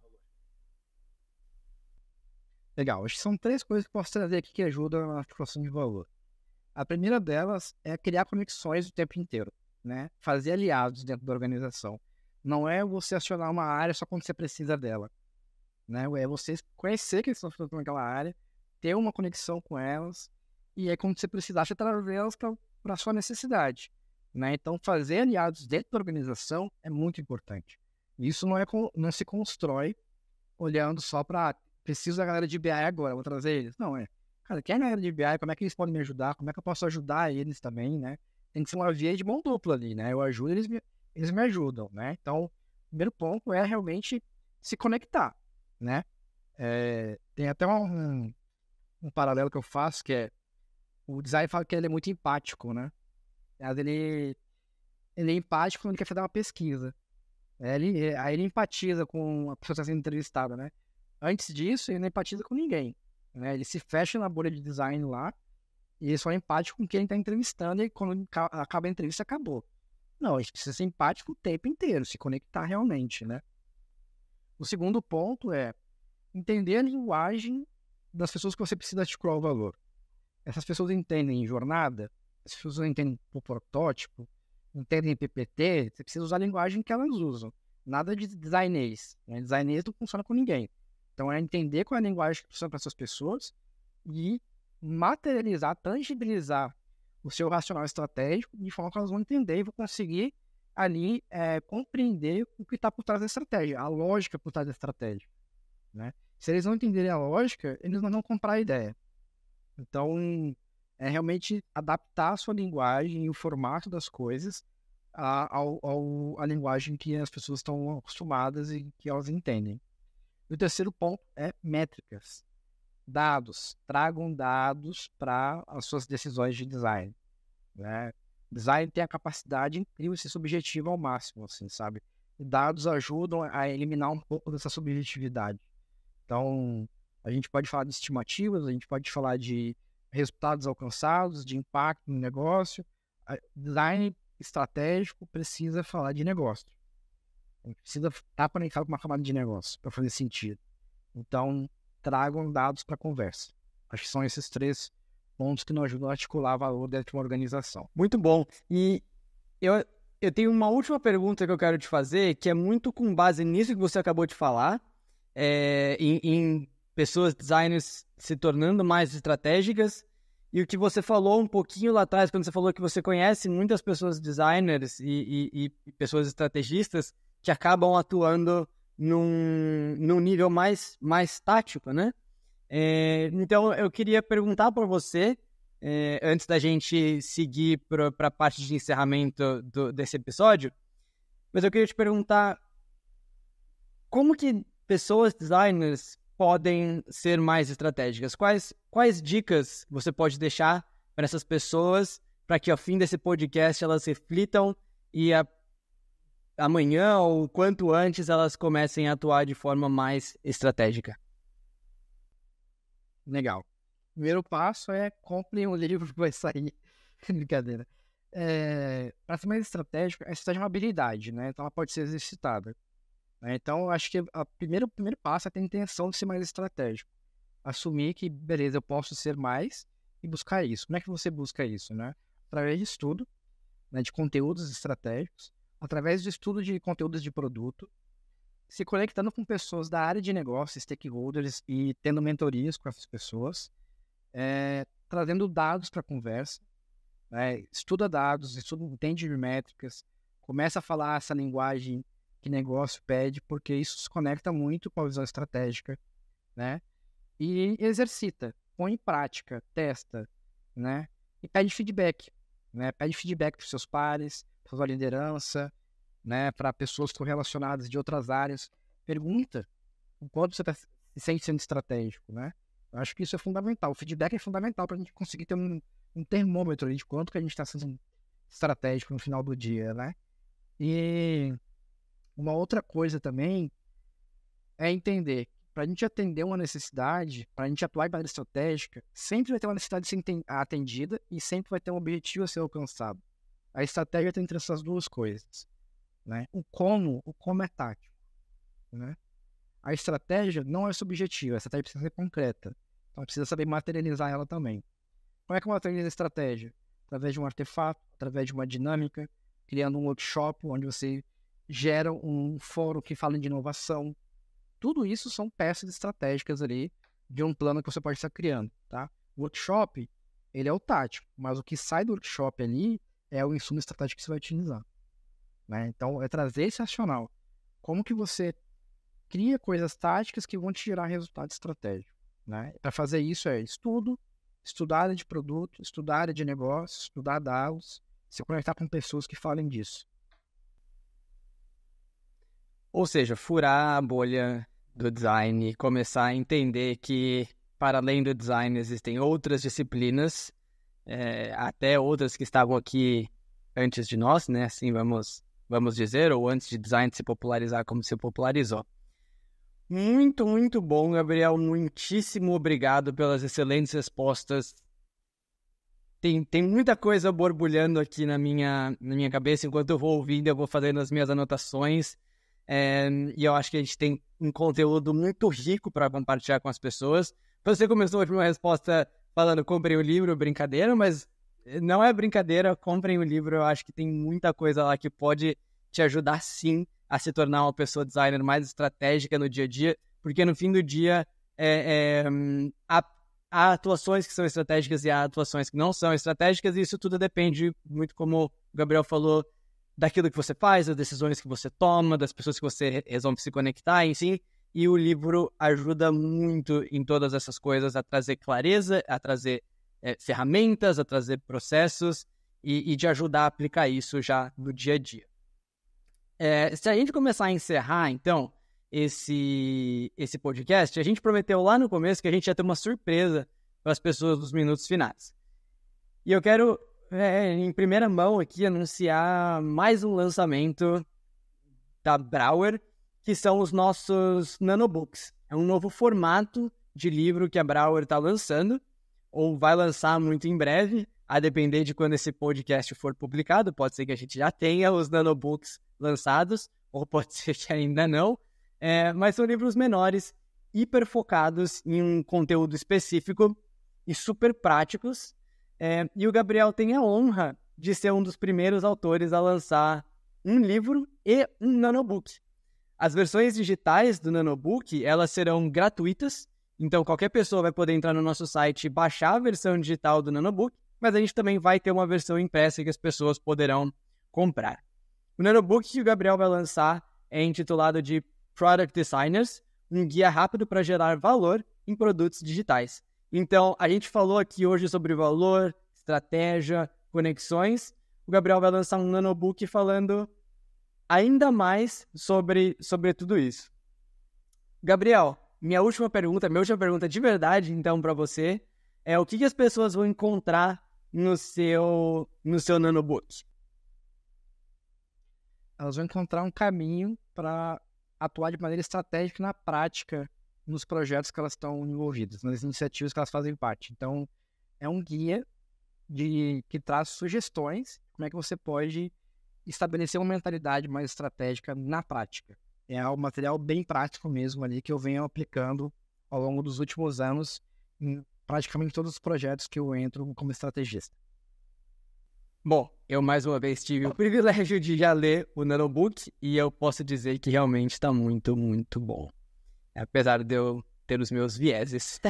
Legal, acho que são 3 coisas que posso trazer aqui que ajudam na articulação de valor. A primeira delas é criar conexões o tempo inteiro, né? Fazer aliados dentro da organização. Não é você acionar uma área só quando você precisa dela, né? É você conhecer que eles estão fazendo naquela área, ter uma conexão com elas, e aí quando você precisar, você trazer elas para a sua necessidade, né? Então, fazer aliados dentro da organização é muito importante. Isso não se constrói olhando só para preciso da galera de BI agora, vou trazer eles. Não, cara, quem é a galera de BI, como é que eles podem me ajudar? Como é que eu posso ajudar eles também, né? Tem que ser uma via de mão dupla ali, né? Eu ajudo, eles me ajudam, né? Então, o primeiro ponto é realmente se conectar, né? Tem até um paralelo que eu faço, que é o design fala que ele é muito empático, né? Mas ele é empático quando ele quer fazer uma pesquisa. Aí ele empatiza com a pessoa que está sendo entrevistada, né? Antes disso, ele não empatiza com ninguém, né? Ele se fecha na bolha de design lá e ele só é empático com quem está entrevistando e quando acaba a entrevista, acabou. Não, a gente precisa ser empático o tempo inteiro, se conectar realmente, né? O segundo ponto é entender a linguagem das pessoas que você precisa articular o valor. Essas pessoas entendem jornada, essas pessoas entendem o protótipo, entendem PPT, você precisa usar a linguagem que elas usam. Nada de designês, né? Designês não funciona com ninguém. Então, é entender qual é a linguagem que funciona para essas pessoas e materializar, tangibilizar o seu racional estratégico de forma que elas vão entender e vão conseguir ali compreender o que está por trás da estratégia, a lógica por trás da estratégia, né? Se eles não entenderem a lógica, eles não vão comprar a ideia. Então, é realmente adaptar a sua linguagem e o formato das coisas à linguagem que as pessoas estão acostumadas e que elas entendem. E o terceiro ponto é métricas. Dados. Tragam dados para as suas decisões de design, né? Design tem a capacidade incrível de ser subjetivo ao máximo, assim, sabe? E dados ajudam a eliminar um pouco dessa subjetividade. Então, a gente pode falar de estimativas, a gente pode falar de resultados alcançados, de impacto no negócio. Design estratégico precisa falar de negócio. A gente precisa estar conectado com uma camada de negócio para fazer sentido. Então, tragam dados para a conversa. Acho que são esses 3 pontos que nos ajudam a articular valor dentro de uma organização. Muito bom. E eu tenho uma última pergunta que eu quero te fazer, que é muito com base nisso que você acabou de falar, em pessoas, designers se tornando mais estratégicas, e o que você falou um pouquinho lá atrás, quando você falou que você conhece muitas pessoas designers e pessoas estrategistas que acabam atuando num nível mais tático, né? Então, eu queria perguntar para você, antes da gente seguir para a parte de encerramento desse episódio, mas eu queria te perguntar como que pessoas, designers, podem ser mais estratégicas? Quais dicas você pode deixar para essas pessoas para que ao fim desse podcast elas reflitam e amanhã ou quanto antes elas comecem a atuar de forma mais estratégica? Legal. Primeiro passo é compre um livro que vai sair. Brincadeira. para ser mais estratégico, a estratégia é uma habilidade, né? Então ela pode ser exercitada, né? Então eu acho que o primeiro passo é ter a intenção de ser mais estratégico. Assumir que, beleza, eu posso ser mais e buscar isso. Como é que você busca isso, né? Através de estudo, né, de conteúdos estratégicos, através do estudo de conteúdos de produto, se conectando com pessoas da área de negócio, stakeholders, e tendo mentorias com essas pessoas, trazendo dados para a conversa, né? Estuda dados, entende de métricas, começa a falar essa linguagem que negócio pede, porque isso se conecta muito com a visão estratégica, né? E exercita, põe em prática, testa, né? E pede feedback, né? Pede feedback para os seus pares, para sua liderança, né? Para pessoas que estão relacionadas de outras áreas. Pergunta o quanto você se sente sendo estratégico, né? Eu acho que isso é fundamental. O feedback é fundamental para a gente conseguir ter um termômetro ali de quanto que a gente está sendo estratégico no final do dia, né? E uma outra coisa também é entender, para a gente atender uma necessidade, para a gente atuar de maneira estratégica, sempre vai ter uma necessidade a ser atendida e sempre vai ter um objetivo a ser alcançado. A estratégia está entre essas duas coisas, né? O como é tático, né? A estratégia não é subjetiva, a estratégia precisa ser concreta. Então precisa saber materializar ela também. Como é que eu materializo a estratégia? Através de um artefato, através de uma dinâmica, criando um workshop onde você gera um fórum que fala de inovação. Tudo isso são peças estratégicas ali de um plano que você pode estar criando, tá? O workshop, ele é o tático, mas o que sai do workshop ali é o insumo estratégico que você vai utilizar, né? Então, é trazer esse racional. Como que você cria coisas táticas que vão te gerar resultado estratégico, né? Para fazer isso estudar a área de produto, estudar a área de negócio, estudar dados, se conectar com pessoas que falem disso. Ou seja, furar a bolha do design e começar a entender que, para além do design, existem outras disciplinas, até outras que estavam aqui antes de nós, né? Assim vamos dizer, ou antes de design se popularizar como se popularizou. Muito, muito bom, Gabriel. Muitíssimo obrigado pelas excelentes respostas. Tem muita coisa borbulhando aqui na minha cabeça. Enquanto eu vou ouvindo, eu vou fazendo as minhas anotações. E eu acho que a gente tem um conteúdo muito rico para compartilhar com as pessoas. Você começou a última resposta falando comprem o livro, brincadeira, mas não é brincadeira, comprem o livro. Eu acho que tem muita coisa lá que pode te ajudar sim a se tornar uma pessoa designer mais estratégica no dia a dia, porque no fim do dia há atuações que são estratégicas e há atuações que não são estratégicas, e isso tudo depende muito, como o Gabriel falou, daquilo que você faz, das decisões que você toma, das pessoas que você resolve se conectar, enfim. E o livro ajuda muito em todas essas coisas, a trazer clareza, a trazer ferramentas, a trazer processos e de ajudar a aplicar isso já no dia a dia. Se a gente começar a encerrar, então, esse podcast, a gente prometeu lá no começo que a gente ia ter uma surpresa para as pessoas nos minutos finais. E eu quero, em primeira mão aqui, anunciar mais um lançamento da Brauer, que são os nossos nanobooks. É um novo formato de livro que a Brauer está lançando, ou vai lançar muito em breve, a depender de quando esse podcast for publicado. Pode ser que a gente já tenha os nanobooks lançados, ou pode ser que ainda não. Mas são livros menores, hiper focados em um conteúdo específico e super práticos. E o Gabriel tem a honra de ser um dos primeiros autores a lançar um livro e um nanobook. As versões digitais do nanobook, elas serão gratuitas, então qualquer pessoa vai poder entrar no nosso site e baixar a versão digital do nanobook, mas a gente também vai ter uma versão impressa que as pessoas poderão comprar. O nanobook que o Gabriel vai lançar é intitulado de Product Designers, um guia rápido para gerar valor em produtos digitais. Então, a gente falou aqui hoje sobre valor, estratégia, conexões. O Gabriel vai lançar um nanobook falando ainda mais sobre tudo isso. Gabriel, minha última pergunta de verdade, então, para você, é o que as pessoas vão encontrar no seu nanobook? Elas vão encontrar um caminho para atuar de maneira estratégica na prática nos projetos que elas estão envolvidas, nas iniciativas que elas fazem parte. Então, é um guia que traz sugestões, como é que você pode estabelecer uma mentalidade mais estratégica na prática. É um material bem prático mesmo ali, que eu venho aplicando ao longo dos últimos anos em praticamente todos os projetos que eu entro como estrategista. Bom, eu mais uma vez tive o privilégio de já ler o Nanobook e eu posso dizer que realmente está muito, muito bom. Apesar de eu ter os meus vieses.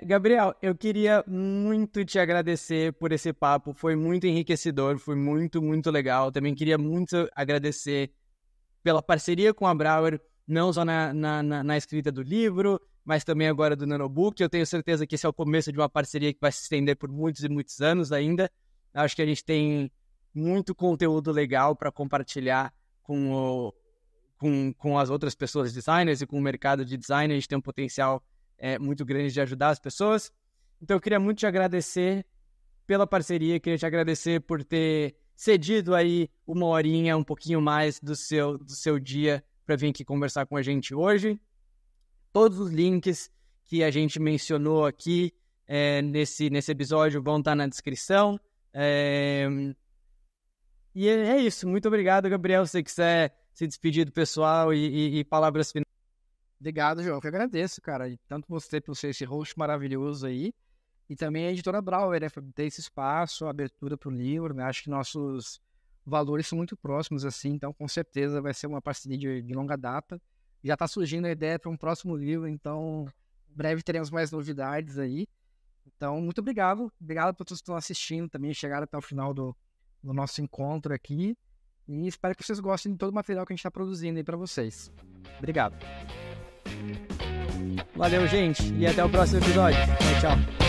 Gabriel, eu queria muito te agradecer por esse papo. Foi muito enriquecedor, foi muito, muito legal. Também queria muito agradecer pela parceria com a Brauer, não só na escrita do livro, mas também agora do Nanobook. Eu tenho certeza que esse é o começo de uma parceria que vai se estender por muitos e muitos anos ainda. Acho que a gente tem muito conteúdo legal para compartilhar com as outras pessoas designers e com o mercado de design. A gente tem um potencial muito grande de ajudar as pessoas. Então eu queria muito te agradecer pela parceria, queria te agradecer por ter cedido aí uma horinha, um pouquinho mais do seu dia para vir aqui conversar com a gente hoje. Todos os links que a gente mencionou aqui nesse episódio vão estar na descrição. E é isso. Muito obrigado, Gabriel. Se você quiser se despedir do pessoal e palavras finais. Obrigado, João. Eu que agradeço, cara. Tanto você por ser esse host maravilhoso aí, e também a editora Brauer, né, por ter esse espaço, a abertura para o livro, né? Acho que nossos valores são muito próximos, assim, então com certeza vai ser uma parceria de longa data. Já está surgindo a ideia para um próximo livro, então em breve teremos mais novidades aí. Então, muito obrigado. Obrigado por todos que estão assistindo também, chegaram até o final do nosso encontro aqui. E espero que vocês gostem de todo o material que a gente está produzindo aí para vocês. Obrigado. Valeu, gente. E até o próximo episódio. Tchau, tchau.